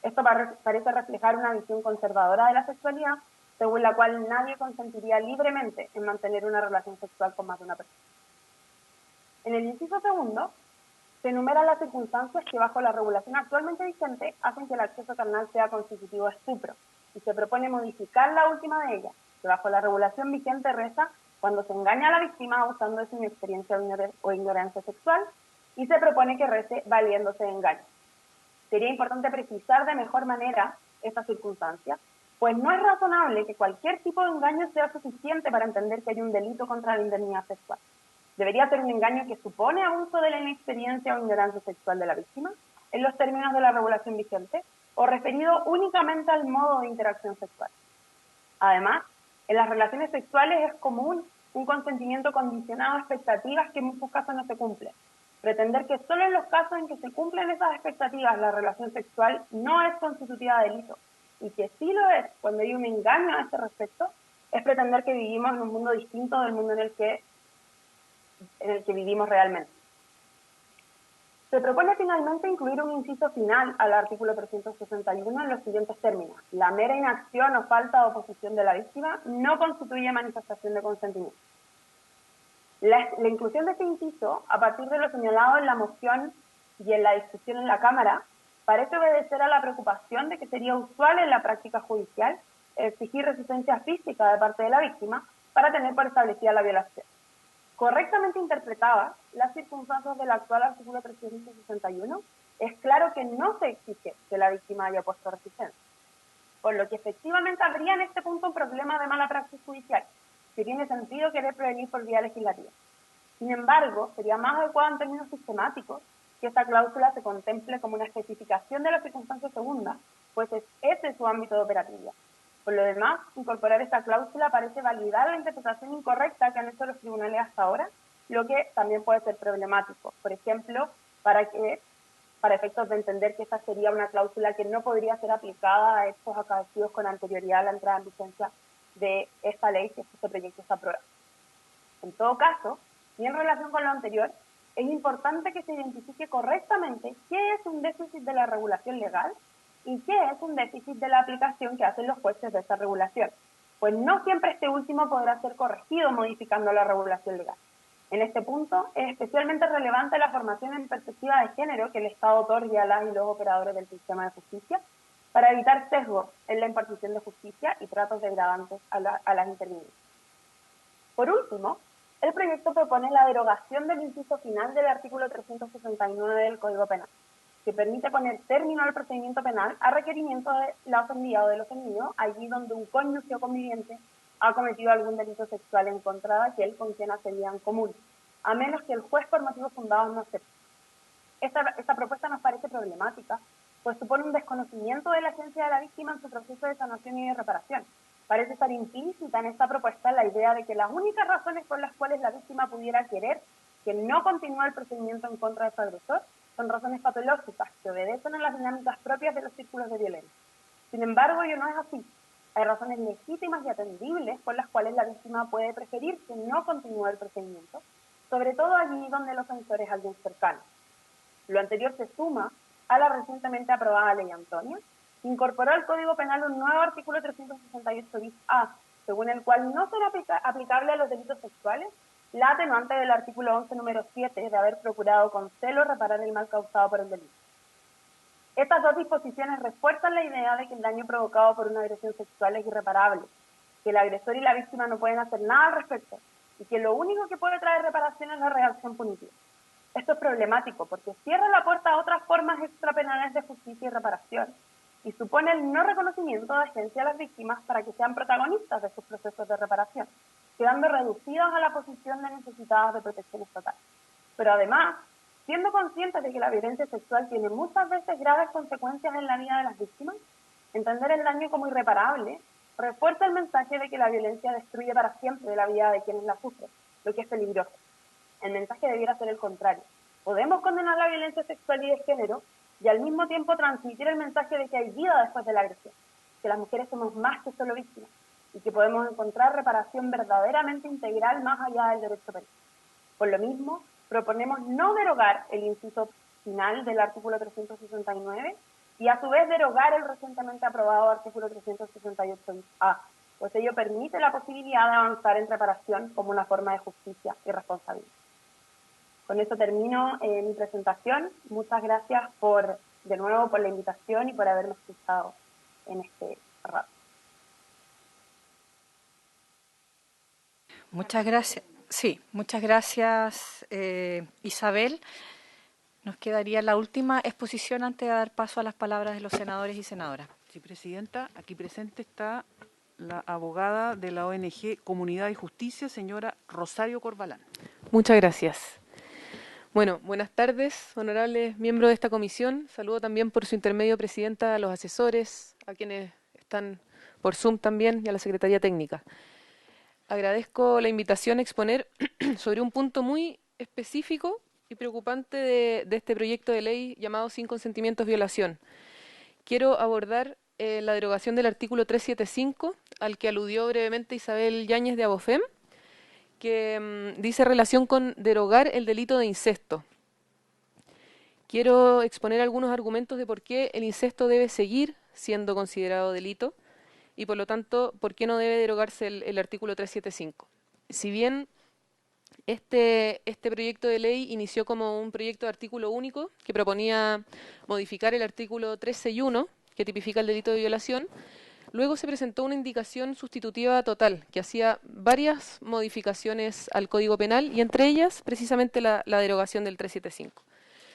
Esto parece reflejar una visión conservadora de la sexualidad, según la cual nadie consentiría libremente en mantener una relación sexual con más de una persona. En el inciso segundo, se enumeran las circunstancias que bajo la regulación actualmente vigente hacen que el acceso carnal sea constitutivo de estupro, y se propone modificar la última de ellas, que bajo la regulación vigente reza cuando se engaña a la víctima usando de su inexperiencia o ignorancia sexual, y se propone que rece valiéndose de engaño. Sería importante precisar de mejor manera esta circunstancia, pues no es razonable que cualquier tipo de engaño sea suficiente para entender que hay un delito contra la indemnidad sexual. Debería ser un engaño que supone abuso de la inexperiencia o ignorancia sexual de la víctima, en los términos de la regulación vigente, o referido únicamente al modo de interacción sexual. Además, en las relaciones sexuales es común un consentimiento condicionado a expectativas que en muchos casos no se cumplen. Pretender que solo en los casos en que se cumplen esas expectativas la relación sexual no es constitutiva de delito, y que sí lo es cuando hay un engaño a este respecto, es pretender que vivimos en un mundo distinto del mundo en el que vivimos realmente. Se propone finalmente incluir un inciso final al artículo 361 en los siguientes términos. La mera inacción o falta de oposición de la víctima no constituye manifestación de consentimiento. La inclusión de este inciso, a partir de lo señalado en la moción y en la discusión en la Cámara, parece obedecer a la preocupación de que sería usual en la práctica judicial exigir resistencia física de parte de la víctima para tener por establecida la violación. Correctamente interpretada, las circunstancias del actual artículo 361, es claro que no se exige que la víctima haya puesto resistencia, por lo que efectivamente habría en este punto un problema de mala praxis judicial, que tiene sentido querer prevenir por vía legislativa. Sin embargo, sería más adecuado en términos sistemáticos que esta cláusula se contemple como una especificación de la circunstancia segunda, pues ese es su ámbito de operatividad. Por lo demás, incorporar esta cláusula parece validar la interpretación incorrecta que han hecho los tribunales hasta ahora, lo que también puede ser problemático. Por ejemplo, para efectos de entender que esta sería una cláusula que no podría ser aplicada a hechos acaecidos con anterioridad a la entrada en vigencia de esta ley, si este proyecto se aprueba. En todo caso, y en relación con lo anterior, es importante que se identifique correctamente qué es un déficit de la regulación legal y qué es un déficit de la aplicación que hacen los jueces de esta regulación, pues no siempre este último podrá ser corregido modificando la regulación legal. En este punto, es especialmente relevante la formación en perspectiva de género que el Estado otorgue a las y los operadores del sistema de justicia para evitar sesgos en la impartición de justicia y tratos degradantes a las intervinientes. Por último, el proyecto propone la derogación del inciso final del artículo 369 del Código Penal, que permite poner término al procedimiento penal a requerimiento de la ofendida o del ofendido allí donde un cónyuge o conviviente ha cometido algún delito sexual en contra de aquel con quien accedía en común, a menos que el juez por motivos fundados no acepte. Esta propuesta nos parece problemática, pues supone un desconocimiento de la esencia de la víctima en su proceso de sanación y de reparación. Parece estar implícita en esta propuesta la idea de que las únicas razones por las cuales la víctima pudiera querer que no continúe el procedimiento en contra de su agresor son razones patológicas que obedecen a las dinámicas propias de los círculos de violencia. Sin embargo, ello no es así. Hay razones legítimas y atendibles por las cuales la víctima puede preferir que no continúe el procedimiento, sobre todo allí donde el ofensor es alguien cercano. Lo anterior se suma a la recientemente aprobada Ley Antonia, que incorporó al Código Penal un nuevo artículo 368 bis A, según el cual no será aplicable a los delitos sexuales la atenuante del artículo 11, número 7, de haber procurado con celo reparar el mal causado por el delito. Estas dos disposiciones refuerzan la idea de que el daño provocado por una agresión sexual es irreparable, que el agresor y la víctima no pueden hacer nada al respecto, y que lo único que puede traer reparación es la reacción punitiva. Esto es problemático porque cierra la puerta a otras formas extrapenales de justicia y reparación, y supone el no reconocimiento de agencia a las víctimas para que sean protagonistas de sus procesos de reparación, quedando reducidos a la posición de necesitadas de protección estatal. Pero además, siendo conscientes de que la violencia sexual tiene muchas veces graves consecuencias en la vida de las víctimas, entender el daño como irreparable refuerza el mensaje de que la violencia destruye para siempre la vida de quienes la sufren, lo que es peligroso. El mensaje debiera ser el contrario. Podemos condenar la violencia sexual y de género y al mismo tiempo transmitir el mensaje de que hay vida después de la agresión, que las mujeres somos más que solo víctimas y que podemos encontrar reparación verdaderamente integral más allá del derecho penal. Por lo mismo, proponemos no derogar el inciso final del artículo 369 y a su vez derogar el recientemente aprobado artículo 368A, pues ello permite la posibilidad de avanzar en reparación como una forma de justicia y responsabilidad. Con eso termino mi presentación. Muchas gracias de nuevo por la invitación y por haberme escuchado en este rato. Muchas gracias. Sí, muchas gracias, Isabel. Nos quedaría la última exposición antes de dar paso a las palabras de los senadores y senadoras. Sí, presidenta, aquí presente está la abogada de la ONG Comunidad y Justicia, señora Rosario Corbalán. Muchas gracias. Bueno, buenas tardes, honorables miembros de esta comisión. Saludo también por su intermedio, presidenta, a los asesores, a quienes están por Zoom también y a la Secretaría Técnica. Agradezco la invitación a exponer sobre un punto muy específico y preocupante de este proyecto de ley llamado Sin Consentimientos Violación. Quiero abordar la derogación del artículo 375, al que aludió brevemente Isabel Yáñez de Abofem, que dice relación con derogar el delito de incesto. Quiero exponer algunos argumentos de por qué el incesto debe seguir siendo considerado delito y por lo tanto por qué no debe derogarse el artículo 375. Si bien este proyecto de ley inició como un proyecto de artículo único que proponía modificar el artículo 361, que tipifica el delito de violación, luego se presentó una indicación sustitutiva total que hacía varias modificaciones al Código Penal y entre ellas precisamente la derogación del 375.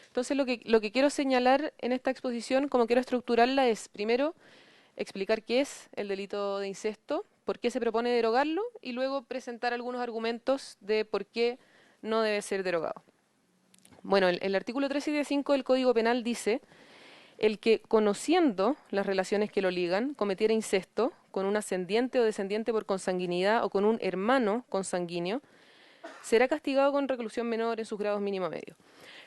Entonces lo que quiero señalar en esta exposición, como quiero estructurarla, es primero explicar qué es el delito de incesto, por qué se propone derogarlo y luego presentar algunos argumentos de por qué no debe ser derogado. Bueno, el artículo 375 del Código Penal dice: el que, conociendo las relaciones que lo ligan, cometiera incesto con un ascendiente o descendiente por consanguinidad o con un hermano consanguíneo, será castigado con reclusión menor en sus grados mínimo a medio.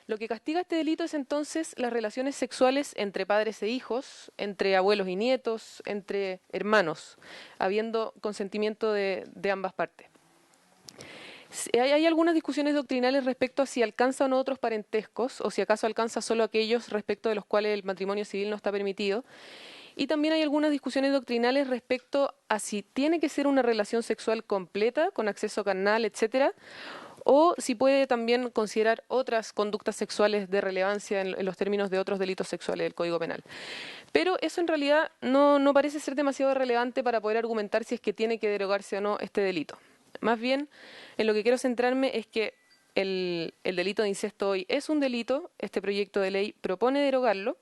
Lo que castiga este delito es entonces las relaciones sexuales entre padres e hijos, entre abuelos y nietos, entre hermanos, habiendo consentimiento de ambas partes. Hay algunas discusiones doctrinales respecto a si alcanza o no otros parentescos, o si acaso alcanza solo aquellos respecto de los cuales el matrimonio civil no está permitido. Y también hay algunas discusiones doctrinales respecto a si tiene que ser una relación sexual completa, con acceso carnal, etcétera, o si puede también considerar otras conductas sexuales de relevancia en los términos de otros delitos sexuales del Código Penal. Pero eso en realidad no parece ser demasiado relevante para poder argumentar si es que tiene que derogarse o no este delito. Más bien, en lo que quiero centrarme es que el delito de incesto hoy es un delito, este proyecto de ley propone derogarlo,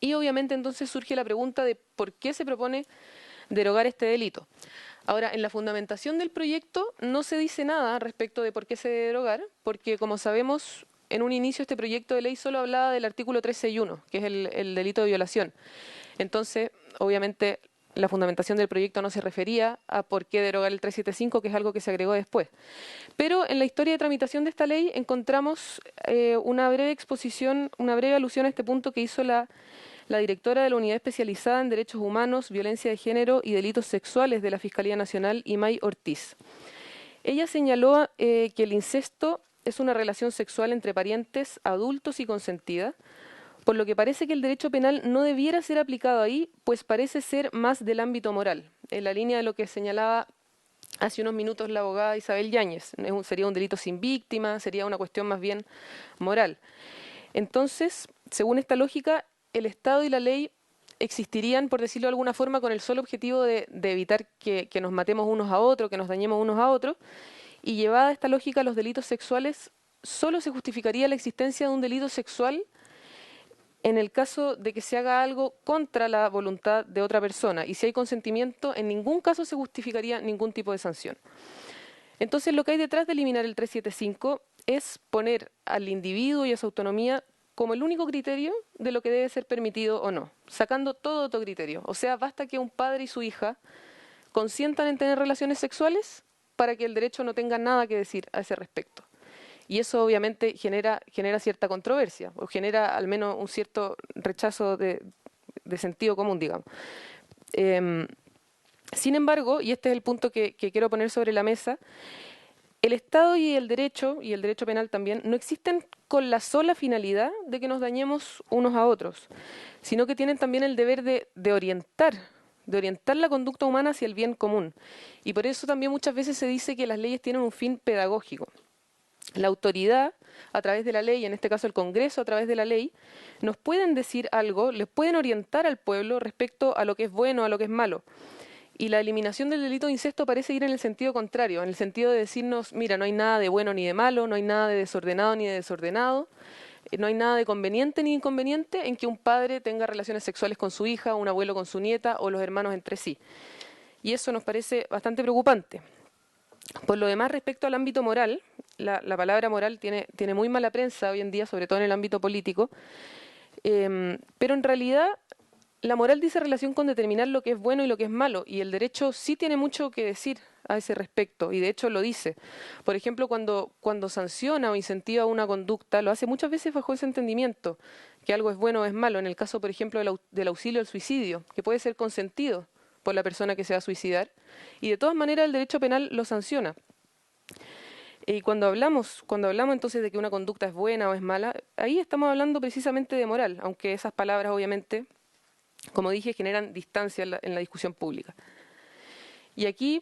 y obviamente entonces surge la pregunta de por qué se propone derogar este delito. Ahora, en la fundamentación del proyecto no se dice nada respecto de por qué se debe derogar, porque como sabemos, en un inicio este proyecto de ley solo hablaba del artículo 361, que es el delito de violación. Entonces, obviamente, la fundamentación del proyecto no se refería a por qué derogar el 375, que es algo que se agregó después. Pero en la historia de tramitación de esta ley encontramos una breve exposición, una breve alusión a este punto que hizo la directora de la Unidad Especializada en Derechos Humanos, Violencia de Género y Delitos Sexuales de la Fiscalía Nacional, Imay Ortiz. Ella señaló que el incesto es una relación sexual entre parientes adultos y consentida, por lo que parece que el derecho penal no debiera ser aplicado ahí, pues parece ser más del ámbito moral, en la línea de lo que señalaba hace unos minutos la abogada Isabel Yáñez. Sería un delito sin víctima, sería una cuestión más bien moral. Entonces, según esta lógica, el Estado y la ley existirían, por decirlo de alguna forma, con el solo objetivo de evitar que nos matemos unos a otros, que nos dañemos unos a otros, y llevada esta lógica a los delitos sexuales, solo se justificaría la existencia de un delito sexual en el caso de que se haga algo contra la voluntad de otra persona, y si hay consentimiento, en ningún caso se justificaría ningún tipo de sanción. Entonces, lo que hay detrás de eliminar el 375 es poner al individuo y a su autonomía como el único criterio de lo que debe ser permitido o no, sacando todo otro criterio. O sea, basta que un padre y su hija consientan en tener relaciones sexuales para que el derecho no tenga nada que decir a ese respecto. Y eso obviamente genera cierta controversia, o genera al menos un cierto rechazo de sentido común, digamos. Sin embargo, y este es el punto que quiero poner sobre la mesa, el Estado y el derecho penal también, no existen con la sola finalidad de que nos dañemos unos a otros, sino que tienen también el deber de orientar la conducta humana hacia el bien común. Y por eso también muchas veces se dice que las leyes tienen un fin pedagógico. la autoridad, a través de la ley, en este caso el Congreso a través de la ley, nos pueden decir algo, les pueden orientar al pueblo respecto a lo que es bueno, a lo que es malo. Y la eliminación del delito de incesto parece ir en el sentido contrario, en el sentido de decirnos, mira, no hay nada de bueno ni de malo, no hay nada de desordenado ni de desordenado, no hay nada de conveniente ni inconveniente en que un padre tenga relaciones sexuales con su hija, un abuelo con su nieta o los hermanos entre sí. Y eso nos parece bastante preocupante. Por lo demás, respecto al ámbito moral, la palabra moral tiene muy mala prensa hoy en día, sobre todo en el ámbito político, pero en realidad la moral dice relación con determinar lo que es bueno y lo que es malo, y el derecho sí tiene mucho que decir a ese respecto, y de hecho lo dice. Por ejemplo, cuando sanciona o incentiva una conducta, lo hace muchas veces bajo ese entendimiento, que algo es bueno o es malo, en el caso, por ejemplo, del auxilio al suicidio, que puede ser consentido por la persona que se va a suicidar, y de todas maneras el derecho penal lo sanciona. Y cuando hablamos entonces de que una conducta es buena o es mala, ahí estamos hablando precisamente de moral, aunque esas palabras obviamente, como dije, generan distancia en la discusión pública. Y aquí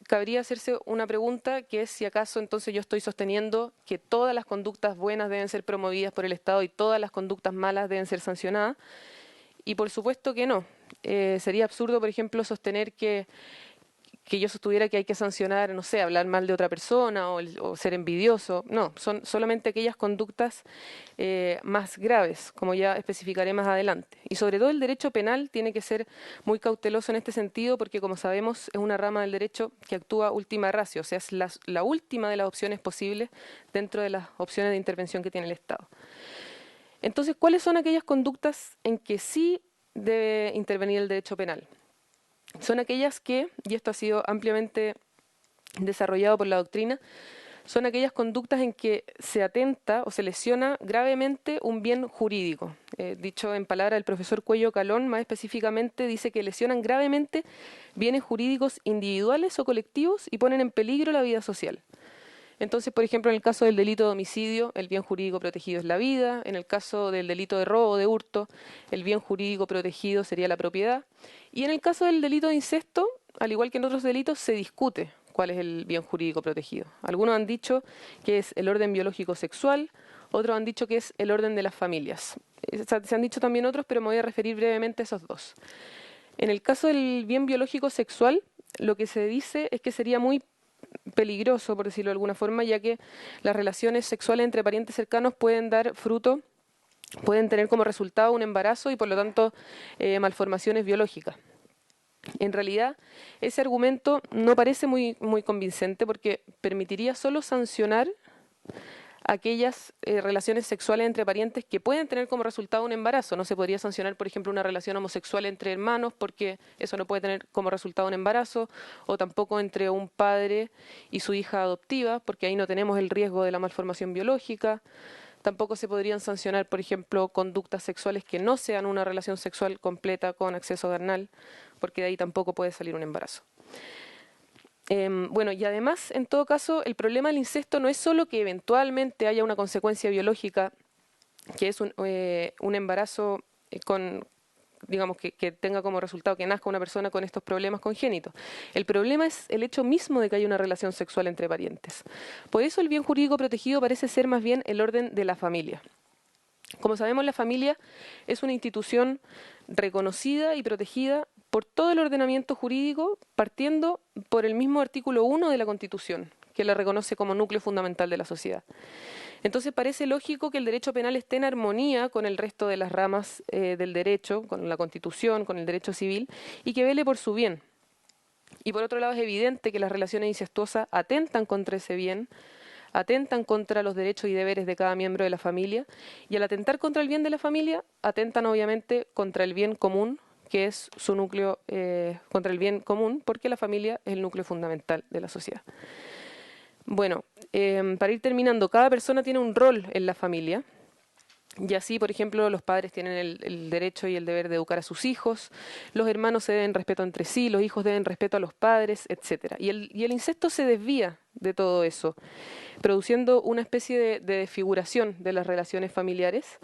cabría hacerse una pregunta, que es si acaso entonces yo estoy sosteniendo que todas las conductas buenas deben ser promovidas por el Estado y todas las conductas malas deben ser sancionadas. Y por supuesto que no. Sería absurdo, por ejemplo, sostener que yo sostuviera que hay que sancionar, no sé, hablar mal de otra persona o ser envidioso. No, son solamente aquellas conductas más graves, como ya especificaré más adelante. Y sobre todo el derecho penal tiene que ser muy cauteloso en este sentido porque, como sabemos, es una rama del derecho que actúa última ratio, o sea, es la última de las opciones posibles dentro de las opciones de intervención que tiene el Estado. Entonces, ¿cuáles son aquellas conductas en que sí debe intervenir el derecho penal? Son aquellas que, y esto ha sido ampliamente desarrollado por la doctrina, son aquellas conductas en que se atenta o se lesiona gravemente un bien jurídico. Dicho en palabras del profesor Cuello Calón, más específicamente dice que lesionan gravemente bienes jurídicos individuales o colectivos y ponen en peligro la vida social. Entonces, por ejemplo, en el caso del delito de homicidio, el bien jurídico protegido es la vida. En el caso del delito de robo o de hurto, el bien jurídico protegido sería la propiedad. Y en el caso del delito de incesto, al igual que en otros delitos, se discute cuál es el bien jurídico protegido. Algunos han dicho que es el orden biológico sexual, otros han dicho que es el orden de las familias. Se han dicho también otros, pero me voy a referir brevemente a esos dos. En el caso del bien biológico sexual, lo que se dice es que sería muy peligroso, por decirlo de alguna forma, ya que las relaciones sexuales entre parientes cercanos pueden dar fruto, pueden tener como resultado un embarazo y por lo tanto malformaciones biológicas. En realidad, ese argumento no parece muy convincente porque permitiría solo sancionar aquellas relaciones sexuales entre parientes que pueden tener como resultado un embarazo. No se podría sancionar, por ejemplo, una relación homosexual entre hermanos porque eso no puede tener como resultado un embarazo, o tampoco entre un padre y su hija adoptiva, porque ahí no tenemos el riesgo de la malformación biológica. Tampoco se podrían sancionar, por ejemplo, conductas sexuales que no sean una relación sexual completa con acceso carnal, porque de ahí tampoco puede salir un embarazo. Bueno, y además, en todo caso, el problema del incesto no es solo que eventualmente haya una consecuencia biológica, que es un embarazo digamos, que tenga como resultado que nazca una persona con estos problemas congénitos. El problema es el hecho mismo de que haya una relación sexual entre parientes. Por eso el bien jurídico protegido parece ser más bien el orden de la familia. Como sabemos, la familia es una institución reconocida y protegida por todo el ordenamiento jurídico, partiendo por el mismo artículo 1 de la Constitución, que la reconoce como núcleo fundamental de la sociedad. Entonces parece lógico que el derecho penal esté en armonía con el resto de las ramas del derecho, con la Constitución, con el derecho civil, y que vele por su bien. Y por otro lado es evidente que las relaciones incestuosas atentan contra ese bien, atentan contra los derechos y deberes de cada miembro de la familia, y al atentar contra el bien de la familia, atentan obviamente contra el bien común, que es su núcleo, contra el bien común, porque la familia es el núcleo fundamental de la sociedad. Bueno, para ir terminando, cada persona tiene un rol en la familia, y así, por ejemplo, los padres tienen el derecho y el deber de educar a sus hijos, los hermanos se deben respeto entre sí, los hijos deben respeto a los padres, etc. Y el incesto se desvía de todo eso, produciendo una especie de desfiguración de las relaciones familiares.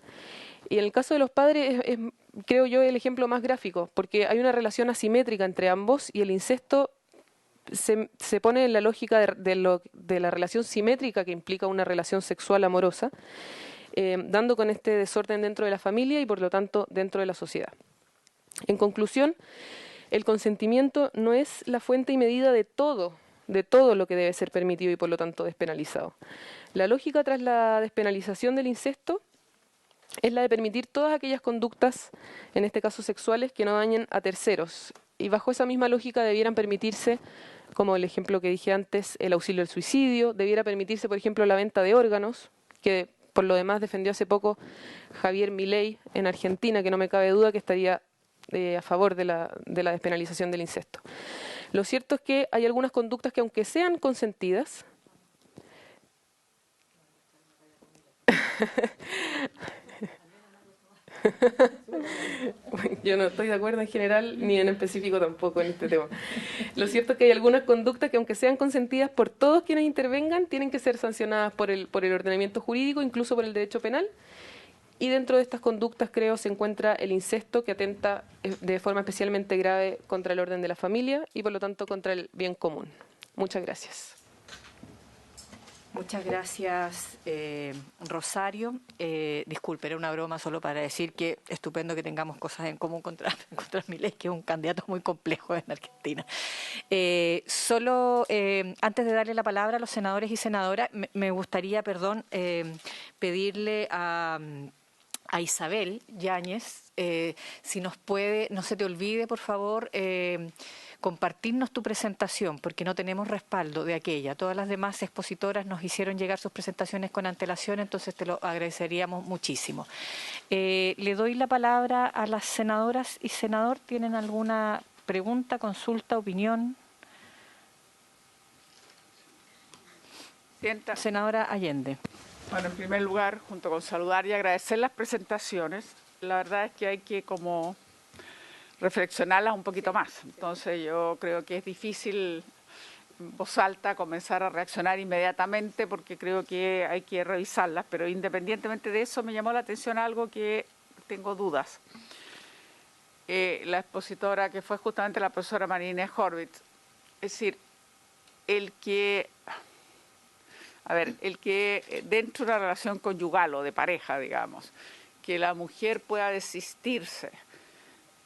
Y en el caso de los padres es, creo yo, el ejemplo más gráfico, porque hay una relación asimétrica entre ambos y el incesto se pone en la lógica de la relación simétrica que implica una relación sexual amorosa, dando con este desorden dentro de la familia y por lo tanto dentro de la sociedad. En conclusión, el consentimiento no es la fuente y medida de todo lo que debe ser permitido y por lo tanto despenalizado. La lógica tras la despenalización del incesto es la de permitir todas aquellas conductas, en este caso sexuales, que no dañen a terceros. Y bajo esa misma lógica debieran permitirse, como el ejemplo que dije antes, el auxilio al suicidio, debiera permitirse, por ejemplo, la venta de órganos, que por lo demás defendió hace poco Javier Milei en Argentina, que no me cabe duda que estaría a favor de la despenalización del incesto. Lo cierto es que hay algunas conductas que, aunque sean consentidas, yo no estoy de acuerdo en general ni en específico tampoco en este tema. Lo cierto es que hay algunas conductas que, aunque sean consentidas por todos quienes intervengan, tienen que ser sancionadas por el ordenamiento jurídico, incluso por el derecho penal. Y dentro de estas conductas, creo, se encuentra el incesto, que atenta de forma especialmente grave contra el orden de la familia y, por lo tanto, contra el bien común. Muchas gracias. Muchas gracias, Rosario. Disculpe, era una broma solo para decir que estupendo que tengamos cosas en común contra Milei, que es un candidato muy complejo en Argentina. Antes de darle la palabra a los senadores y senadoras, me gustaría, pedirle a Isabel Yáñez, si nos puede, no se te olvide, por favor, compartirnos tu presentación, porque no tenemos respaldo de aquella. Todas las demás expositoras nos hicieron llegar sus presentaciones con antelación, entonces te lo agradeceríamos muchísimo. Le doy la palabra a las senadoras y senador. ¿Tienen alguna pregunta, consulta, opinión? Senadora Allende. Bueno, en primer lugar, junto con saludar y agradecer las presentaciones, la verdad es que hay que como reflexionarlas un poquito más. Entonces yo creo que es difícil en voz alta comenzar a reaccionar inmediatamente porque creo que hay que revisarlas, pero independientemente de eso me llamó la atención algo que tengo dudas. La expositora que fue justamente la profesora María Inés Horvitz, es decir, el que dentro de una relación conyugal o de pareja, digamos, que la mujer pueda desistirse,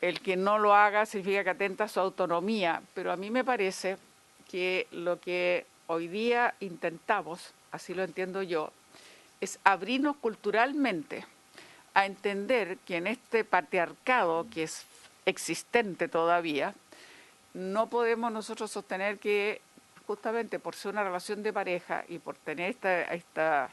el que no lo haga significa que atenta a su autonomía, pero a mí me parece que lo que hoy día intentamos, así lo entiendo yo, es abrirnos culturalmente a entender que en este patriarcado que es existente todavía, no podemos nosotros sostener que justamente por ser una relación de pareja y por tener esta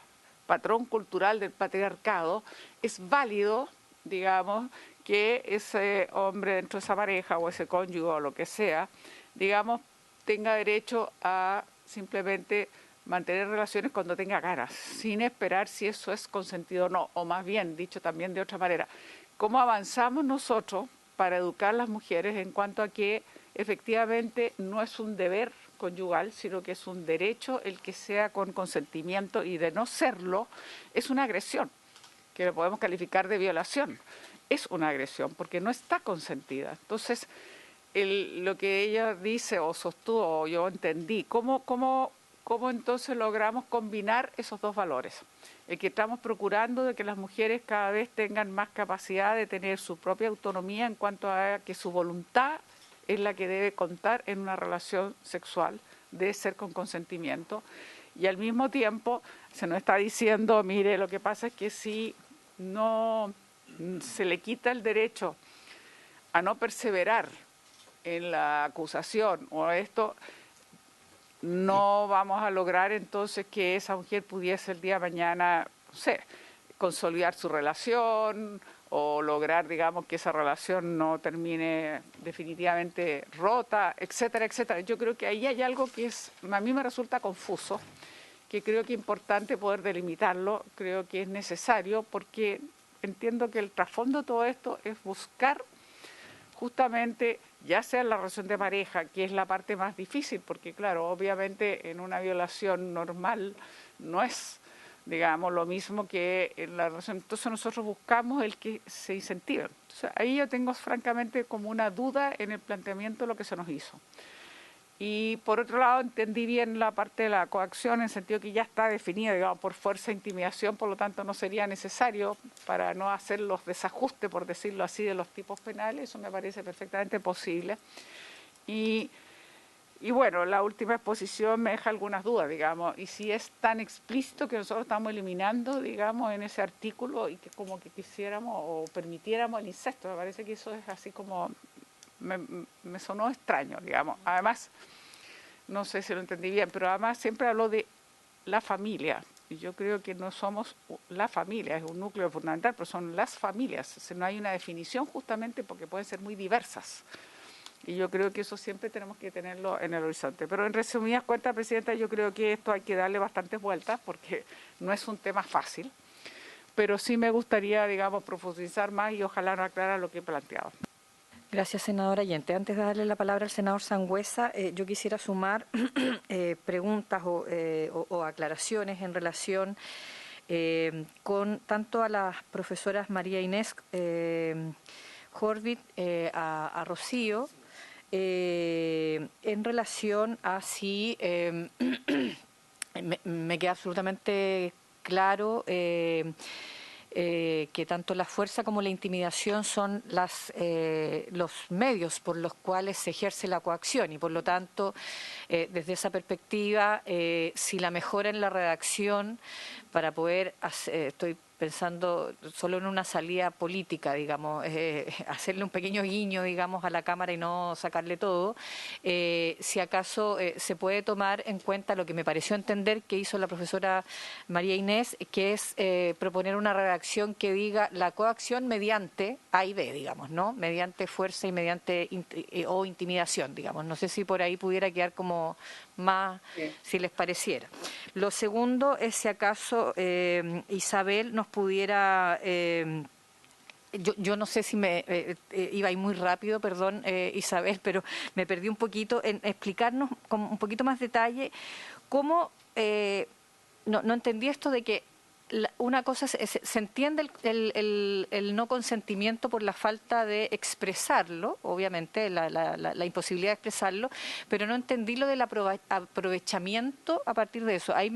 patrón cultural del patriarcado, es válido, digamos, que ese hombre dentro de esa pareja o ese cónyuge o lo que sea, digamos, tenga derecho a simplemente mantener relaciones cuando tenga ganas, sin esperar si eso es consentido o no, o más bien, dicho también de otra manera, ¿cómo avanzamos nosotros para educar a las mujeres en cuanto a que efectivamente no es un deber conyugal, sino que es un derecho el que sea con consentimiento y de no serlo es una agresión, que lo podemos calificar de violación. Es una agresión porque no está consentida. Entonces, lo que ella dice o sostuvo, o yo entendí, ¿cómo entonces logramos combinar esos dos valores? El que estamos procurando de que las mujeres cada vez tengan más capacidad de tener su propia autonomía en cuanto a que su voluntad es la que debe contar en una relación sexual, debe ser con consentimiento. Y al mismo tiempo se nos está diciendo, mire, lo que pasa es que si no se le quita el derecho a no perseverar en la acusación o esto, no vamos a lograr entonces que esa mujer pudiese el día de mañana, no sé, consolidar su relación o lograr, digamos, que esa relación no termine definitivamente rota, etcétera, etcétera. Yo creo que ahí hay algo que a mí me resulta confuso, que creo que es importante poder delimitarlo, creo que es necesario porque entiendo que el trasfondo de todo esto es buscar justamente, ya sea en la relación de pareja, que es la parte más difícil, porque claro, obviamente en una violación normal no es, digamos, lo mismo que en la relación. Entonces nosotros buscamos el que se incentive. Entonces, ahí yo tengo francamente como una duda en el planteamiento de lo que se nos hizo. Y por otro lado, entendí bien la parte de la coacción en el sentido que ya está definida, digamos, por fuerza e intimidación, por lo tanto no sería necesario para no hacer los desajustes, por decirlo así, de los tipos penales. Eso me parece perfectamente posible. Y bueno, la última exposición me deja algunas dudas, digamos, y si es tan explícito que nosotros estamos eliminando, digamos, en ese artículo y que como que quisiéramos o permitiéramos el incesto, me parece que eso es así como, me sonó extraño, digamos. Además, no sé si lo entendí bien, pero además siempre habló de la familia, y yo creo que no somos la familia, es un núcleo fundamental, pero son las familias, o sea, no hay una definición justamente porque pueden ser muy diversas. Y yo creo que eso siempre tenemos que tenerlo en el horizonte. Pero en resumidas cuentas, Presidenta, yo creo que esto hay que darle bastantes vueltas porque no es un tema fácil. Pero sí me gustaría, digamos, profundizar más y ojalá no aclara lo que he planteado. Gracias, senadora Allende. Antes de darle la palabra al senador Sangüesa, yo quisiera sumar preguntas o aclaraciones en relación con tanto a las profesoras María Inés Jorvit, a Rocío, en relación a si me queda absolutamente claro que tanto la fuerza como la intimidación son los medios por los cuales se ejerce la coacción y por lo tanto desde esa perspectiva si la mejora en la redacción para poder estoy pensando solo en una salida política, digamos, hacerle un pequeño guiño, digamos, a la Cámara y no sacarle todo, si acaso se puede tomar en cuenta lo que me pareció entender que hizo la profesora María Inés, que es proponer una redacción que diga la coacción mediante A y B, digamos, ¿no? Mediante fuerza y mediante o intimidación, digamos. No sé si por ahí pudiera quedar como más, si les pareciera. Lo segundo es si acaso Isabel nos pudiera... Yo no sé si me iba ahí muy rápido, perdón Isabel, pero me perdí un poquito en explicarnos con un poquito más detalle cómo, no entendí esto de que una cosa se entiende el no consentimiento por la falta de expresarlo, obviamente la imposibilidad de expresarlo, pero no entendí lo del aprovechamiento a partir de eso. Ahí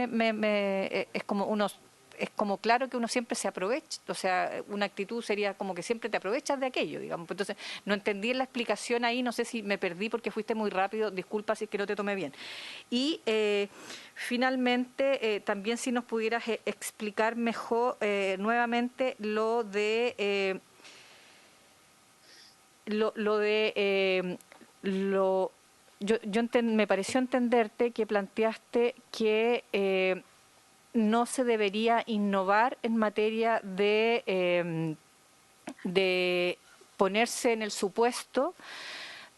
es como unos... Es como claro que uno siempre se aprovecha, o sea, una actitud sería como que siempre te aprovechas de aquello, digamos. Entonces, no entendí la explicación ahí, no sé si me perdí porque fuiste muy rápido, disculpa si es que no te tomé bien. Y finalmente, también si nos pudieras explicar mejor nuevamente lo de... me pareció entenderte que planteaste que... no se debería innovar en materia de ponerse en el supuesto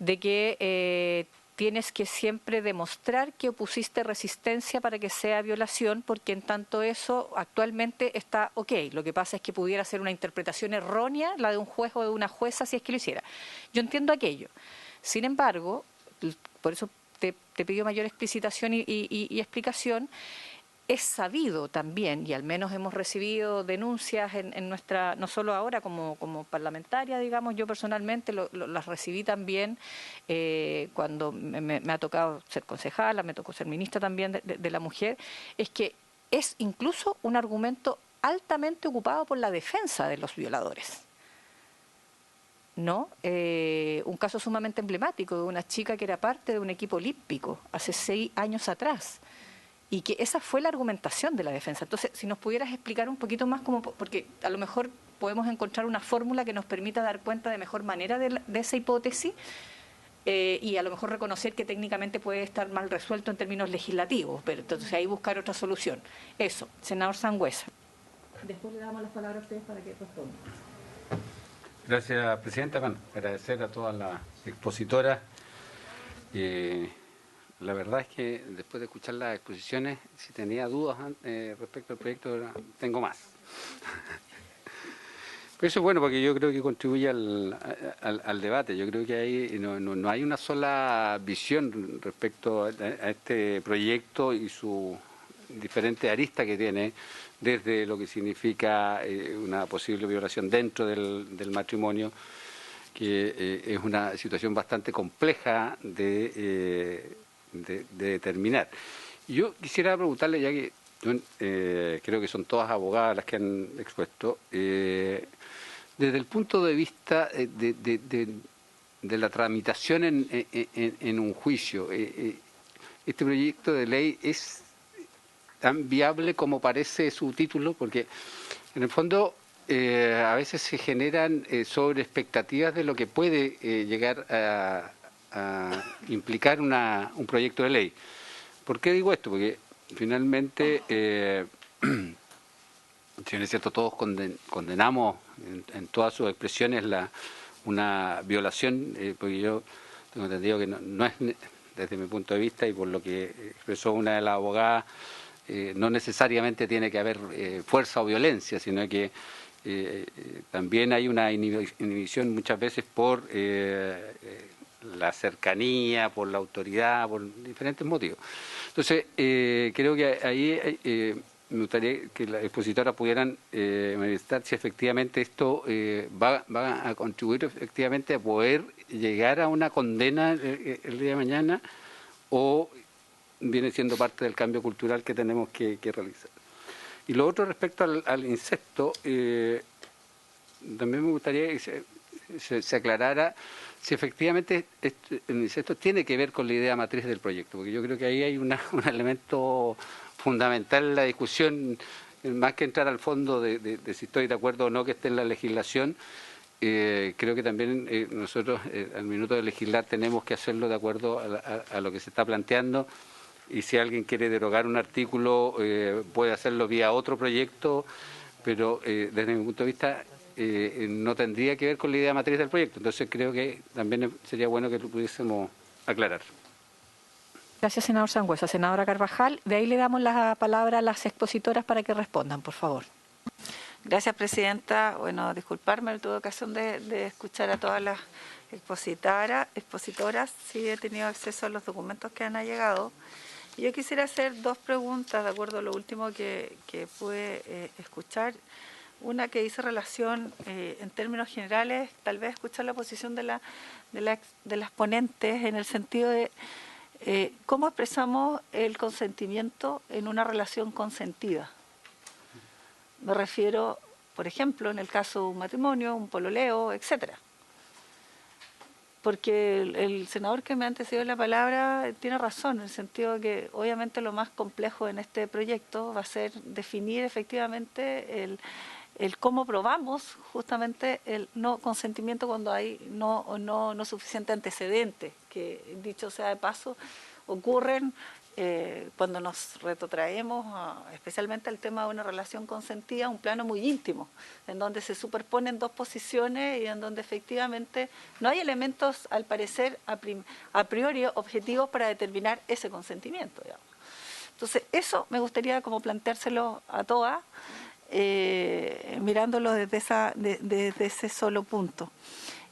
de que tienes que siempre demostrar que opusiste resistencia para que sea violación, porque en tanto eso actualmente está ok. Lo que pasa es que pudiera ser una interpretación errónea la de un juez o de una jueza si es que lo hiciera. Yo entiendo aquello. Sin embargo, por eso te pido mayor explicitación y explicación. Es sabido también, y al menos hemos recibido denuncias en nuestra, no solo ahora como parlamentaria, digamos, yo personalmente las recibí también cuando me ha tocado ser concejala, me tocó ser ministra también de la mujer, es que es incluso un argumento altamente ocupado por la defensa de los violadores. ¿No? Un caso sumamente emblemático de una chica que era parte de un equipo olímpico hace 6 años atrás. Y que esa fue la argumentación de la defensa. Entonces, si nos pudieras explicar un poquito más, porque a lo mejor podemos encontrar una fórmula que nos permita dar cuenta de mejor manera de esa hipótesis y a lo mejor reconocer que técnicamente puede estar mal resuelto en términos legislativos, pero entonces ahí buscar otra solución. Eso, senador Sangüesa. Después le damos las palabras a ustedes para que respondan. Gracias, Presidenta. Bueno, agradecer a todas las expositoras. La verdad es que después de escuchar las exposiciones, si tenía dudas respecto al proyecto, tengo más. Pero eso es bueno porque yo creo que contribuye al debate. Yo creo que ahí no hay una sola visión respecto a este proyecto y su diferente arista que tiene, desde lo que significa una posible violación dentro del matrimonio, que es una situación bastante compleja de determinar. Yo quisiera preguntarle, ya que creo que son todas abogadas las que han expuesto, desde el punto de vista de la tramitación en un juicio, ¿este proyecto de ley es tan viable como parece su título? Porque en el fondo a veces se generan sobre expectativas de lo que puede llegar a implicar un proyecto de ley. ¿Por qué digo esto? Porque finalmente, si no es cierto, todos condenamos en todas sus expresiones una violación, porque yo tengo entendido que no es, desde mi punto de vista y por lo que expresó una de las abogadas, no necesariamente tiene que haber fuerza o violencia, sino que también hay una inhibición muchas veces por la cercanía, por la autoridad, por diferentes motivos. Entonces, creo que ahí me gustaría que las expositoras pudieran manifestar si efectivamente esto va a contribuir efectivamente a poder llegar a una condena el día de mañana, o viene siendo parte del cambio cultural que tenemos que realizar. Y lo otro respecto al incesto, también me gustaría que se aclarara si efectivamente el incesto tiene que ver con la idea matriz del proyecto, porque yo creo que ahí hay un elemento fundamental en la discusión, más que entrar al fondo de si estoy de acuerdo o no que esté en la legislación. Creo que también nosotros al minuto de legislar tenemos que hacerlo de acuerdo a lo que se está planteando, y si alguien quiere derogar un artículo puede hacerlo vía otro proyecto, pero desde mi punto de vista no tendría que ver con la idea matriz del proyecto. Entonces creo que también sería bueno que lo pudiésemos aclarar. Gracias, senador Sangüesa. Senadora Carvajal, de ahí le damos la palabra a las expositoras para que respondan, por favor. Gracias, presidenta. Bueno, disculparme, tuve ocasión de escuchar a todas las expositoras. Sí he tenido acceso a los documentos que han llegado. Yo quisiera hacer dos preguntas de acuerdo a lo último que pude escuchar. Una que hice relación, en términos generales, tal vez escuchar la posición de las ponentes en el sentido de cómo expresamos el consentimiento en una relación consentida. Me refiero, por ejemplo, en el caso de un matrimonio, un pololeo, etcétera. Porque el senador que me ha antecedido la palabra tiene razón, en el sentido de que obviamente lo más complejo en este proyecto va a ser definir efectivamente el cómo probamos justamente el no consentimiento cuando hay no suficiente antecedente, que dicho sea de paso, ocurren cuando nos retrotraemos especialmente al tema de una relación consentida, un plano muy íntimo, en donde se superponen dos posiciones y en donde efectivamente no hay elementos, al parecer, a priori objetivos para determinar ese consentimiento, digamos. Entonces, eso me gustaría como planteárselo a todas, mirándolo desde ese solo punto.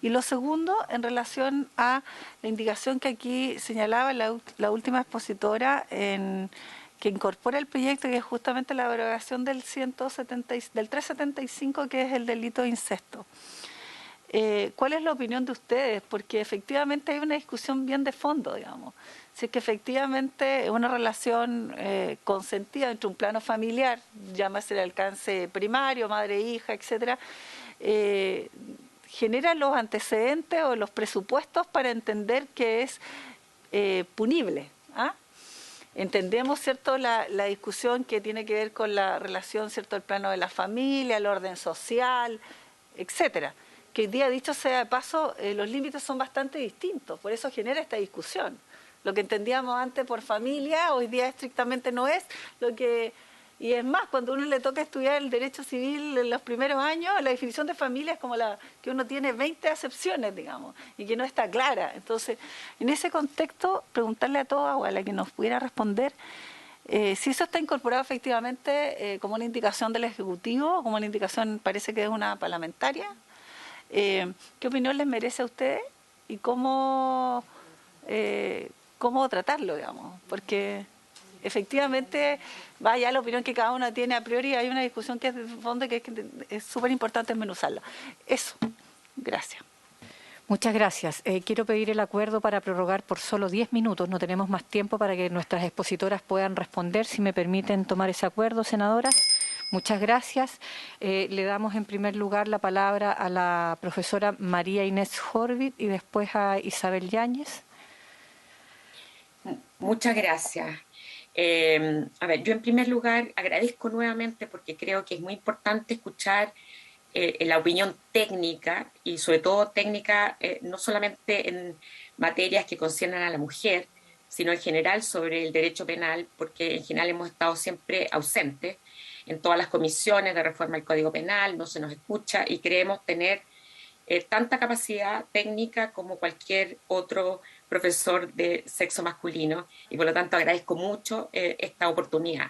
Y lo segundo, en relación a la indicación que aquí señalaba la última expositora, que incorpora el proyecto, que es justamente la derogación del 375, que es el delito de incesto. ¿Cuál es la opinión de ustedes? Porque efectivamente hay una discusión bien de fondo, digamos. Si es que efectivamente una relación consentida entre un plano familiar, llámase el alcance primario, madre, hija, etcétera, genera los antecedentes o los presupuestos para entender que es punible. Entendemos, ¿cierto?, la discusión que tiene que ver con la relación, ¿cierto?, el plano de la familia, el orden social, etcétera. Que hoy día, dicho sea de paso, los límites son bastante distintos, por eso genera esta discusión. Lo que entendíamos antes por familia, hoy día estrictamente no es lo que... Y es más, cuando uno le toca estudiar el derecho civil en los primeros años, la definición de familia es como la que uno tiene 20 acepciones, digamos, y que no está clara. Entonces, en ese contexto, preguntarle a todas o a la que nos pudiera responder si eso está incorporado efectivamente como una indicación del Ejecutivo, como una indicación, parece que es una parlamentaria. ¿Qué opinión les merece a ustedes y cómo tratarlo, digamos? Porque efectivamente, vaya la opinión que cada uno tiene a priori, hay una discusión que es de fondo que es súper importante desmenuzarla. Eso, gracias. Muchas gracias. Quiero pedir el acuerdo para prorrogar por solo 10 minutos. No tenemos más tiempo para que nuestras expositoras puedan responder. Si me permiten tomar ese acuerdo, senadoras. Muchas gracias. Le damos en primer lugar la palabra a la profesora María Inés Horvit y después a Isabel Yáñez. Muchas gracias. A ver, yo en primer lugar agradezco nuevamente porque creo que es muy importante escuchar la opinión técnica y sobre todo técnica no solamente en materias que conciernan a la mujer, sino en general sobre el derecho penal, porque en general hemos estado siempre ausentes en todas las comisiones de reforma del Código Penal, no se nos escucha y creemos tener tanta capacidad técnica como cualquier otro profesor de sexo masculino y por lo tanto agradezco mucho esta oportunidad.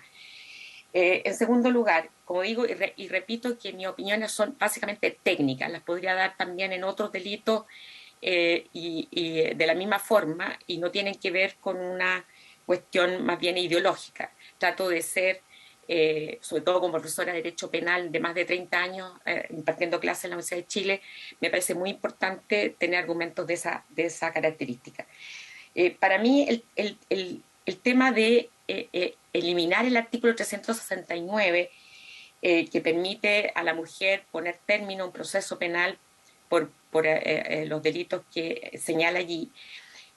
En segundo lugar, como digo y repito que mis opiniones son básicamente técnicas, las podría dar también en otros delitos y de la misma forma y no tienen que ver con una cuestión más bien ideológica. Trato de ser, sobre todo como profesora de Derecho Penal de más de 30 años, impartiendo clases en la Universidad de Chile, me parece muy importante tener argumentos de esa característica. Para mí el tema de eliminar el artículo 369 que permite a la mujer poner término a un proceso penal por los delitos que señala allí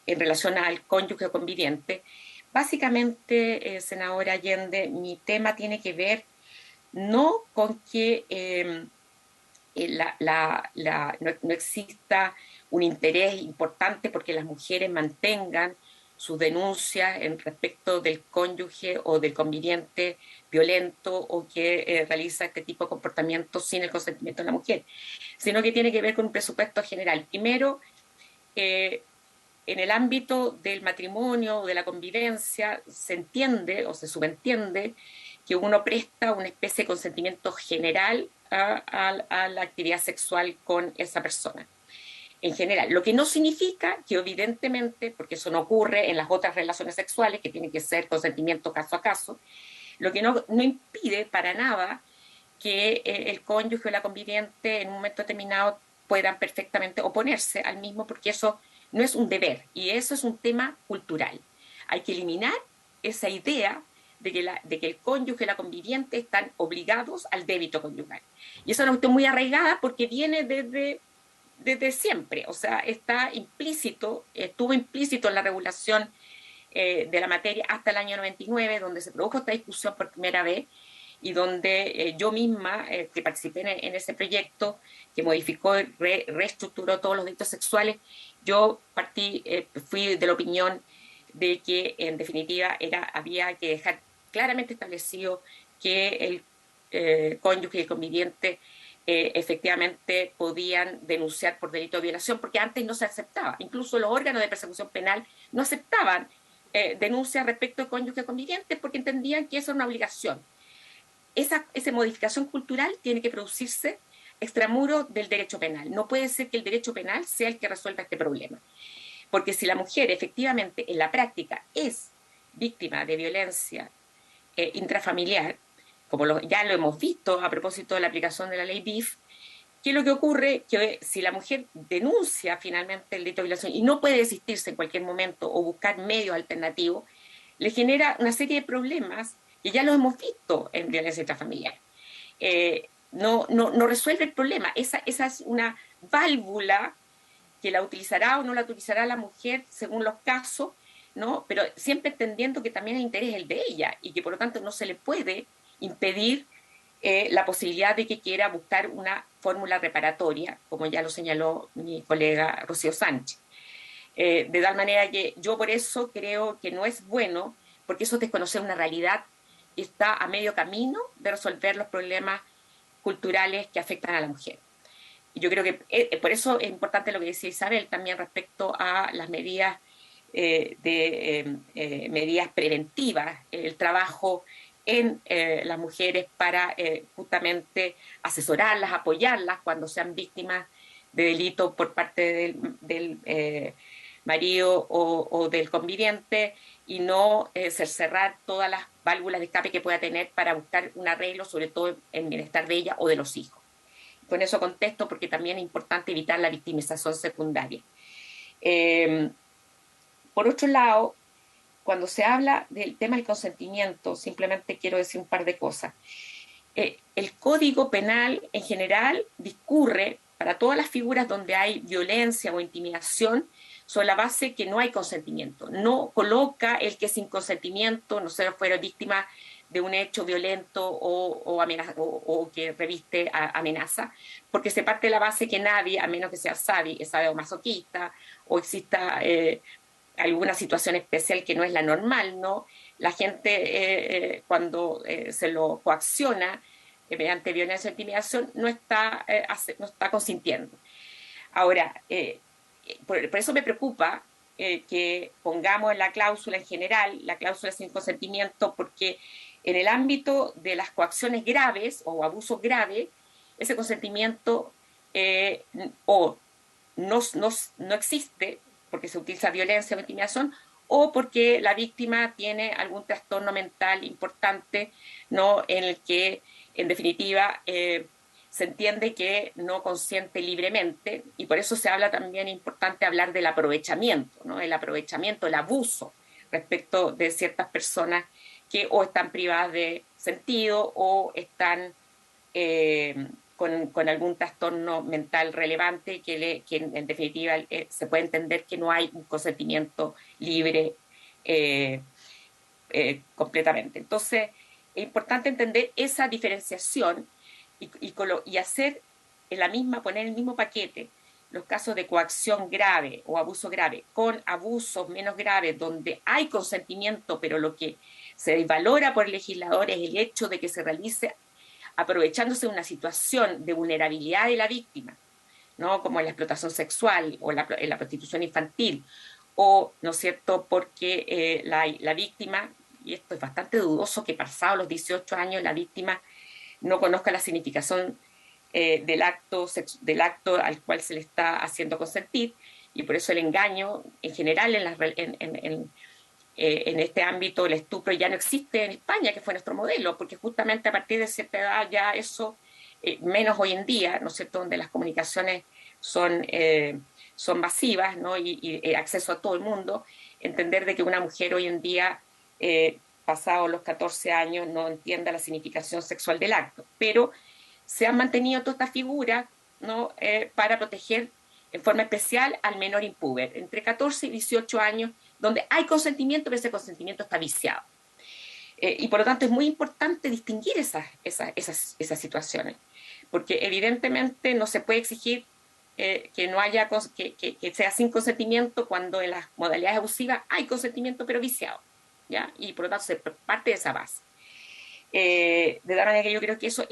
en relación al cónyuge o conviviente. Básicamente, senadora Allende, mi tema tiene que ver no con que no exista un interés importante porque las mujeres mantengan sus denuncias en respecto del cónyuge o del conviviente violento o que realiza este tipo de comportamientos sin el consentimiento de la mujer, sino que tiene que ver con un presupuesto general. Primero, en el ámbito del matrimonio o de la convivencia se entiende o se subentiende que uno presta una especie de consentimiento general a la actividad sexual con esa persona. En general, lo que no significa que evidentemente, porque eso no ocurre en las otras relaciones sexuales, que tiene que ser consentimiento caso a caso, lo que no impide para nada que el cónyuge o la conviviente en un momento determinado puedan perfectamente oponerse al mismo, porque eso no es un deber, y eso es un tema cultural. Hay que eliminar esa idea de que el cónyuge y la conviviente están obligados al débito conyugal. Y eso es una cuestión muy arraigada porque viene desde siempre, o sea, está implícito, estuvo implícito en la regulación de la materia hasta el año 99, donde se produjo esta discusión por primera vez y donde yo misma, que participé en ese proyecto que modificó y reestructuró todos los delitos sexuales, yo fui de la opinión de que en definitiva había que dejar claramente establecido que el cónyuge y el conviviente efectivamente podían denunciar por delito de violación, porque antes no se aceptaba. Incluso los órganos de persecución penal no aceptaban denuncias respecto de cónyuge convivientes porque entendían que eso era una obligación. Esa modificación cultural tiene que producirse extramuros del derecho penal. No puede ser que el derecho penal sea el que resuelva este problema. Porque si la mujer efectivamente en la práctica es víctima de violencia intrafamiliar, como ya lo hemos visto a propósito de la aplicación de la ley BIF, ¿qué es lo que ocurre? Que si la mujer denuncia finalmente el delito de violación y no puede desistirse en cualquier momento o buscar medios alternativos, le genera una serie de problemas que ya los hemos visto en violencia intrafamiliar. No resuelve el problema. Esa es una válvula que la utilizará o no la utilizará la mujer según los casos, ¿no? Pero siempre entendiendo que también el interés es el de ella y que por lo tanto no se le puede impedir la posibilidad de que quiera buscar una fórmula reparatoria, como ya lo señaló mi colega Rocío Sánchez. De tal manera que yo por eso creo que no es bueno, porque eso es desconocer una realidad y está a medio camino de resolver los problemas culturales que afectan a la mujer. Y yo creo que por eso es importante lo que decía Isabel también respecto a las medidas medidas preventivas, el trabajo en las mujeres para justamente asesorarlas, apoyarlas cuando sean víctimas de delito por parte del marido o del conviviente y no cerrar todas las válvulas de escape que pueda tener para buscar un arreglo, sobre todo en bienestar de ella o de los hijos. con eso contesto porque también es importante evitar la victimización secundaria. Por otro lado, cuando se habla del tema del consentimiento, simplemente quiero decir un par de cosas. El Código Penal en general discurre para todas las figuras donde hay violencia o intimidación sobre la base que no hay consentimiento. No coloca el que sin consentimiento no se fuera víctima de un hecho violento o que reviste amenaza, porque se parte de la base que nadie, a menos que sea sadomasoquista o exista alguna situación especial que no es la normal, ¿no? La gente cuando se lo coacciona mediante violencia o intimidación no está consintiendo. Ahora, por eso me preocupa que pongamos en la cláusula en general, la cláusula sin consentimiento, porque en el ámbito de las coacciones graves o abusos graves, ese consentimiento o no existe porque se utiliza violencia o intimidación, o porque la víctima tiene algún trastorno mental importante, ¿no? En el que, en definitiva, se entiende que no consiente libremente, y por eso se habla también, importante hablar del aprovechamiento, ¿no? El aprovechamiento, el abuso respecto de ciertas personas que o están privadas de sentido o están con algún trastorno mental relevante que en definitiva se puede entender que no hay un consentimiento libre completamente. Entonces, es importante entender esa diferenciación y hacer poner en el mismo paquete los casos de coacción grave o abuso grave con abusos menos graves donde hay consentimiento, pero lo que se valora por el legislador es el hecho de que se realice aprovechándose de una situación de vulnerabilidad de la víctima, ¿no? Como en la explotación sexual o en la prostitución infantil, o, ¿no es cierto?, porque la víctima, y esto es bastante dudoso, que pasados los 18 años la víctima no conozca la significación del acto al cual se le está haciendo consentir, y por eso el engaño en general en este ámbito, el estupro ya no existe en España, que fue nuestro modelo, porque justamente a partir de cierta edad ya eso, menos hoy en día, ¿no es cierto?, donde las comunicaciones son masivas, ¿no? y acceso a todo el mundo, entender de que una mujer hoy en día, pasados los 14 años, no entienda la significación sexual del acto. Pero se han mantenido todas estas figuras, ¿no? Para proteger en forma especial al menor impúber, entre 14 y 18 años, donde hay consentimiento, pero ese consentimiento está viciado. Y por lo tanto es muy importante distinguir esas situaciones, porque evidentemente no se puede exigir que no haya que sea sin consentimiento cuando en las modalidades abusivas hay consentimiento pero viciado, ¿ya? Y por lo tanto se parte de esa base. De tal manera que yo creo que eso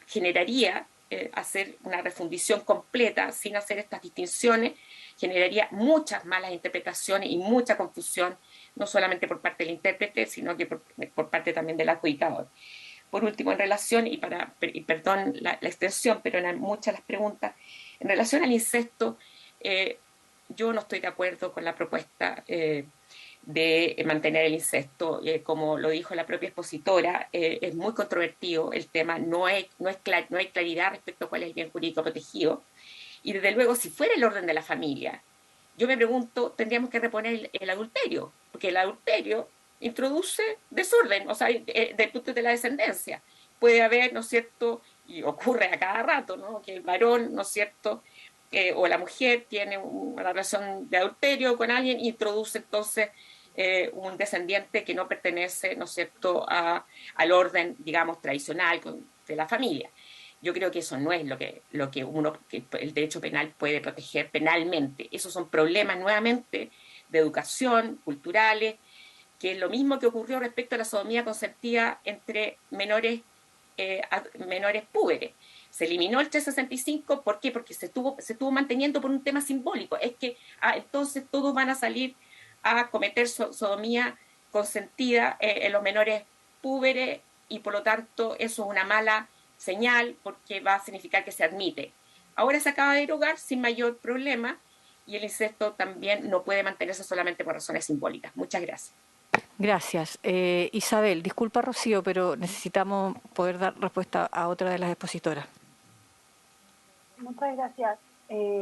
generaría hacer una refundición completa sin hacer estas distinciones, generaría muchas malas interpretaciones y mucha confusión, no solamente por parte del intérprete, sino que por parte también del adjudicador. Por último, en relación, y perdón la extensión, pero eran muchas las preguntas, en relación al incesto, yo no estoy de acuerdo con la propuesta de mantener el incesto. Como lo dijo la propia expositora, es muy controvertido el tema, no hay claridad respecto a cuál es el bien jurídico protegido, y desde luego si fuera el orden de la familia, yo me pregunto, tendríamos que reponer el adulterio, porque el adulterio introduce desorden, o sea, desde el punto de la descendencia. Puede haber, ¿no es cierto?, y ocurre a cada rato, ¿no?, que el varón, ¿no es cierto?, o la mujer tiene una relación de adulterio con alguien y introduce entonces un descendiente que no pertenece, ¿no es cierto?, al orden, digamos, tradicional de la familia. Yo creo que eso no es lo que el derecho penal puede proteger penalmente. Esos son problemas nuevamente de educación, culturales, que es lo mismo que ocurrió respecto a la sodomía consentida entre menores púberes. Se eliminó el 365, ¿por qué? Porque se estuvo manteniendo por un tema simbólico. Es que entonces todos van a salir a cometer sodomía consentida en los menores púberes, y por lo tanto eso es una mala señal porque va a significar que se admite. Ahora se acaba de derogar sin mayor problema, y el incesto también no puede mantenerse solamente por razones simbólicas. Muchas gracias. Gracias. Isabel, disculpa Rocío, pero necesitamos poder dar respuesta a otra de las expositoras. Muchas gracias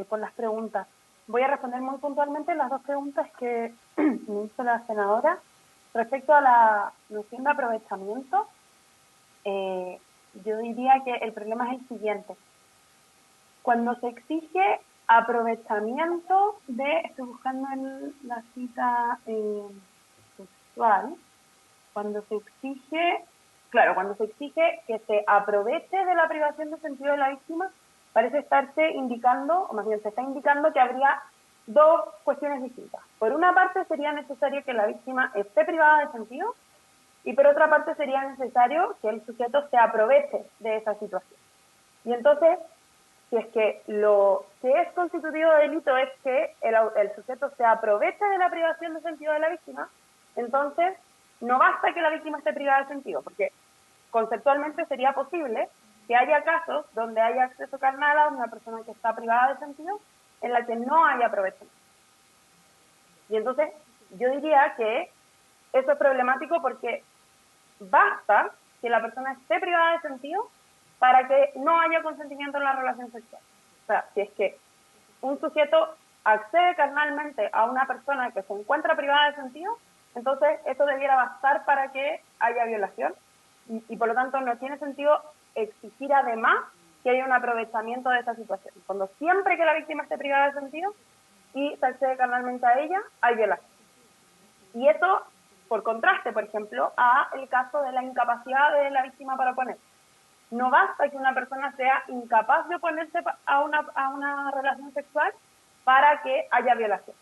por las preguntas. Voy a responder muy puntualmente las dos preguntas que me hizo la senadora. Respecto a la noción de aprovechamiento, yo diría que el problema es el siguiente. Cuando se exige aprovechamiento estoy buscando en la cita textual, cuando se exige que se aproveche de la privación de sentido de la víctima, parece estarse indicando, o más bien se está indicando que habría dos cuestiones distintas. Por una parte sería necesario que la víctima esté privada de sentido y por otra parte sería necesario que el sujeto se aproveche de esa situación. Y entonces, si es que lo que es constitutivo de delito es que el sujeto se aproveche de la privación de sentido de la víctima, entonces no basta que la víctima esté privada de sentido, porque conceptualmente sería posible que haya casos donde haya acceso carnal a una persona que está privada de sentido en la que no haya aprovechamiento. Y entonces yo diría que eso es problemático porque basta que la persona esté privada de sentido para que no haya consentimiento en la relación sexual. O sea, si es que un sujeto accede carnalmente a una persona que se encuentra privada de sentido, entonces eso debiera bastar para que haya violación y por lo tanto no tiene sentido exigir además que haya un aprovechamiento de esa situación. Cuando siempre que la víctima esté privada de sentido y se accede carnalmente a ella, hay violación. Y eso, por contraste, por ejemplo, a el caso de la incapacidad de la víctima para oponerse. No basta que una persona sea incapaz de oponerse a una relación sexual para que haya violación.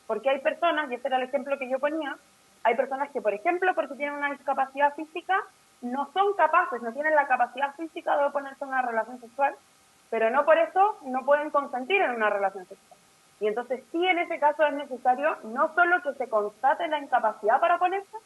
Porque hay personas, y ese era el ejemplo que yo ponía, hay personas que, por ejemplo, porque tienen una discapacidad física, no son capaces, no tienen la capacidad física de oponerse a una relación sexual, pero no por eso no pueden consentir en una relación sexual. Y entonces sí, en ese caso es necesario no solo que se constate la incapacidad para oponerse,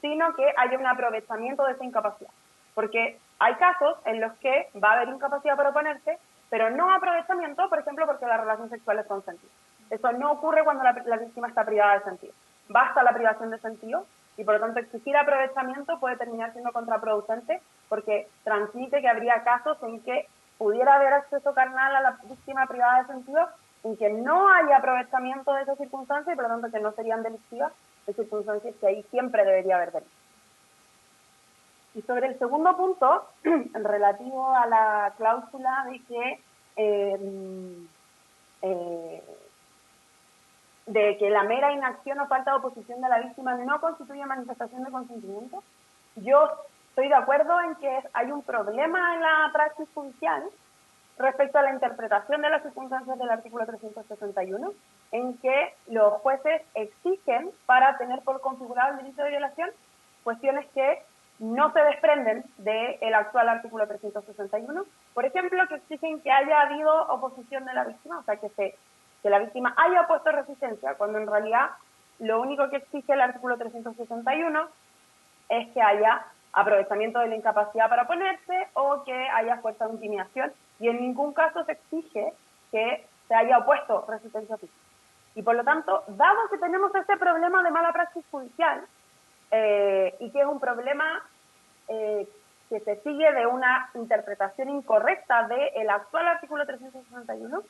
sino que haya un aprovechamiento de esa incapacidad. Porque hay casos en los que va a haber incapacidad para oponerse, pero no aprovechamiento, por ejemplo, porque la relación sexual es consentida. Eso no ocurre cuando la víctima está privada de sentido. Basta la privación de sentido y por lo tanto exigir aprovechamiento puede terminar siendo contraproducente porque transmite que habría casos en que pudiera haber acceso carnal a la víctima privada de sentido en que no haya aprovechamiento de esas circunstancias y por lo tanto que no serían delictivas, de circunstancias que ahí siempre debería haber delito. Y sobre el segundo punto, relativo a la cláusula de que la mera inacción o falta de oposición de la víctima no constituye manifestación de consentimiento, yo estoy de acuerdo en que hay un problema en la praxis judicial respecto a la interpretación de las circunstancias del artículo 361, en que los jueces exigen para tener por configurado el delito de violación cuestiones que no se desprenden del actual artículo 361. Por ejemplo, que exigen que haya habido oposición de la víctima, o sea, que la víctima haya opuesto resistencia, cuando en realidad lo único que exige el artículo 361 es que haya aprovechamiento de la incapacidad para oponerse o que haya fuerza de intimidación, y en ningún caso se exige que se haya opuesto resistencia física. Y por lo tanto, dado que tenemos este problema de mala praxis judicial, y que es un problema que se sigue de una interpretación incorrecta del actual artículo 361,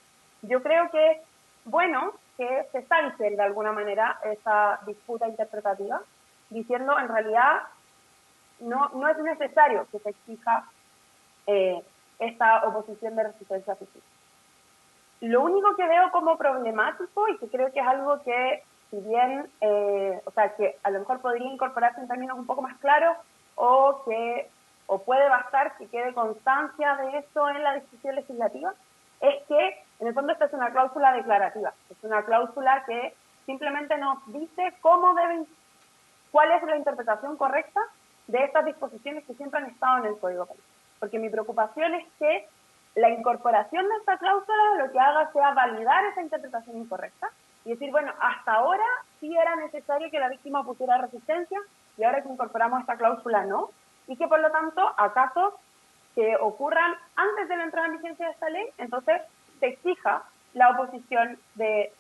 yo creo que es bueno que se sance de alguna manera esa disputa interpretativa, diciendo en realidad no es necesario que se exija esta oposición de resistencia física. Lo único que veo como problemático y que creo que es algo que, si bien, que a lo mejor podría incorporarse en términos un poco más claros o puede bastar que quede constancia de esto en la discusión legislativa, es que en el fondo esta es una cláusula declarativa, es una cláusula que simplemente nos dice cuál es la interpretación correcta de estas disposiciones que siempre han estado en el Código Penal. Porque mi preocupación es que la incorporación de esta cláusula lo que haga sea validar esa interpretación incorrecta y decir, bueno, hasta ahora sí era necesario que la víctima opusiera resistencia y ahora que incorporamos esta cláusula no, y que por lo tanto a casos que ocurran antes de la entrada en vigencia de esta ley, entonces se exija la oposición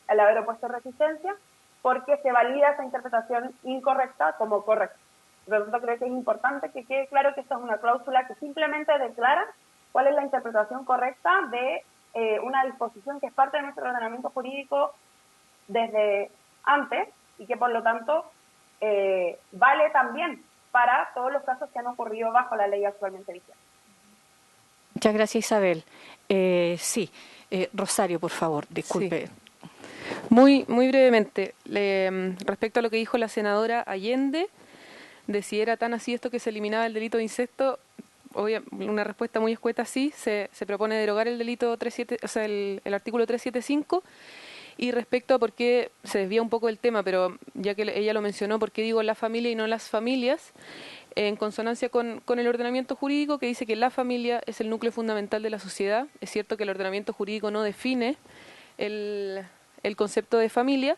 al haber opuesto resistencia porque se valida esa interpretación incorrecta como correcta. Por lo tanto, creo que es importante que quede claro que esta es una cláusula que simplemente declara cuál es la interpretación correcta de una disposición que es parte de nuestro ordenamiento jurídico desde antes y que por lo tanto vale también para todos los casos que han ocurrido bajo la ley actualmente vigente. Muchas gracias, Isabel. Rosario, por favor, disculpe. Sí. Muy brevemente, respecto a lo que dijo la senadora Allende, de si era tan así esto que se eliminaba el delito de incesto, una respuesta muy escueta: sí, se propone derogar el delito 37, o sea, el artículo 375. Y respecto a por qué se desvía un poco del tema, pero ya que ella lo mencionó, ¿por qué digo la familia y no las familias? En consonancia con el ordenamiento jurídico, que dice que la familia es el núcleo fundamental de la sociedad. Es cierto que el ordenamiento jurídico no define el concepto de familia,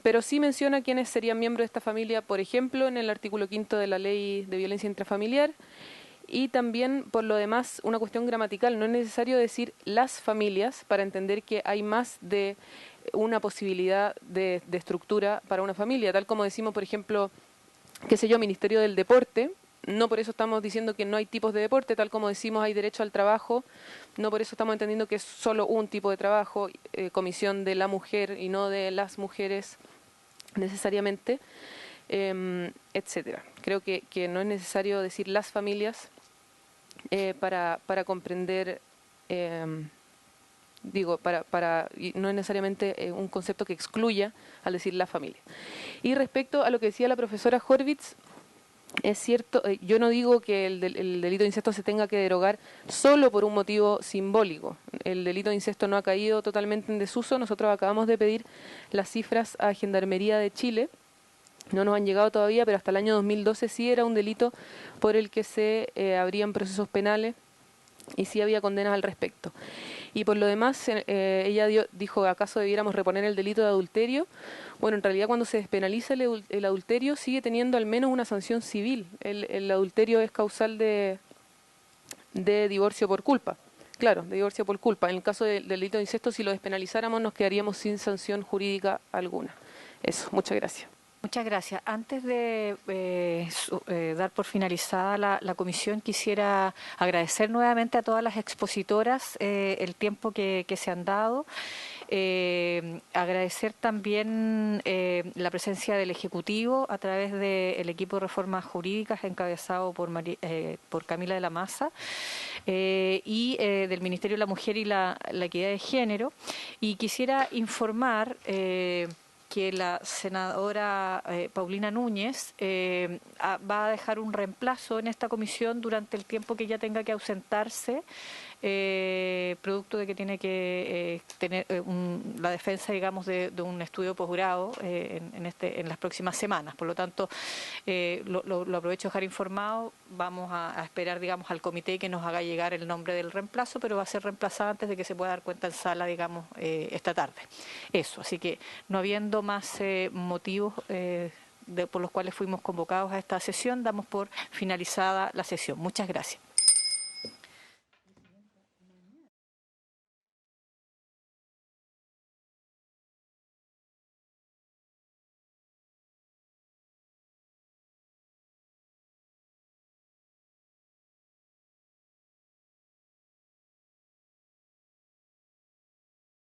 pero sí menciona quiénes serían miembros de esta familia, por ejemplo, en el artículo 5 de la Ley de Violencia Intrafamiliar. Y también, por lo demás, una cuestión gramatical. No es necesario decir las familias para entender que hay más de una posibilidad de estructura para una familia. Tal como decimos, por ejemplo, qué sé yo, Ministerio del Deporte. No por eso estamos diciendo que no hay tipos de deporte. Tal como decimos, hay derecho al trabajo. No por eso estamos entendiendo que es solo un tipo de trabajo, comisión de la mujer y no de las mujeres necesariamente, etcétera. Creo que no es necesario decir las familias para comprender, y no es necesariamente un concepto que excluya al decir la familia. Y respecto a lo que decía la profesora Horvitz, es cierto, yo no digo que el delito de incesto se tenga que derogar solo por un motivo simbólico. El delito de incesto no ha caído totalmente en desuso. Nosotros acabamos de pedir las cifras a Gendarmería de Chile. No nos han llegado todavía, pero hasta el año 2012 sí era un delito por el que se abrían procesos penales y sí había condenas al respecto. Y por lo demás, ella dijo, ¿acaso debiéramos reponer el delito de adulterio? Bueno, en realidad cuando se despenaliza el adulterio sigue teniendo al menos una sanción civil. El adulterio es causal de divorcio por culpa. Claro, de divorcio por culpa. En el caso del delito de incesto, si lo despenalizáramos, nos quedaríamos sin sanción jurídica alguna. Eso, muchas gracias. Muchas gracias. Antes de dar por finalizada la comisión, quisiera agradecer nuevamente a todas las expositoras el tiempo que se han dado. Agradecer también la presencia del Ejecutivo a través del equipo de reformas jurídicas encabezado por Camila de la Maza y del Ministerio de la Mujer y la Equidad de Género. Y quisiera informar que la senadora Paulina Núñez va a dejar un reemplazo en esta comisión durante el tiempo que ella tenga que ausentarse, producto de que tiene que tener la defensa, digamos, de un estudio posgrado en las próximas semanas. Por lo tanto, lo aprovecho de dejar informado. Vamos a esperar, digamos, al comité que nos haga llegar el nombre del reemplazo, pero va a ser reemplazada antes de que se pueda dar cuenta en sala, digamos, esta tarde. Eso, así que no habiendo más motivos por los cuales fuimos convocados a esta sesión, damos por finalizada la sesión. Muchas gracias.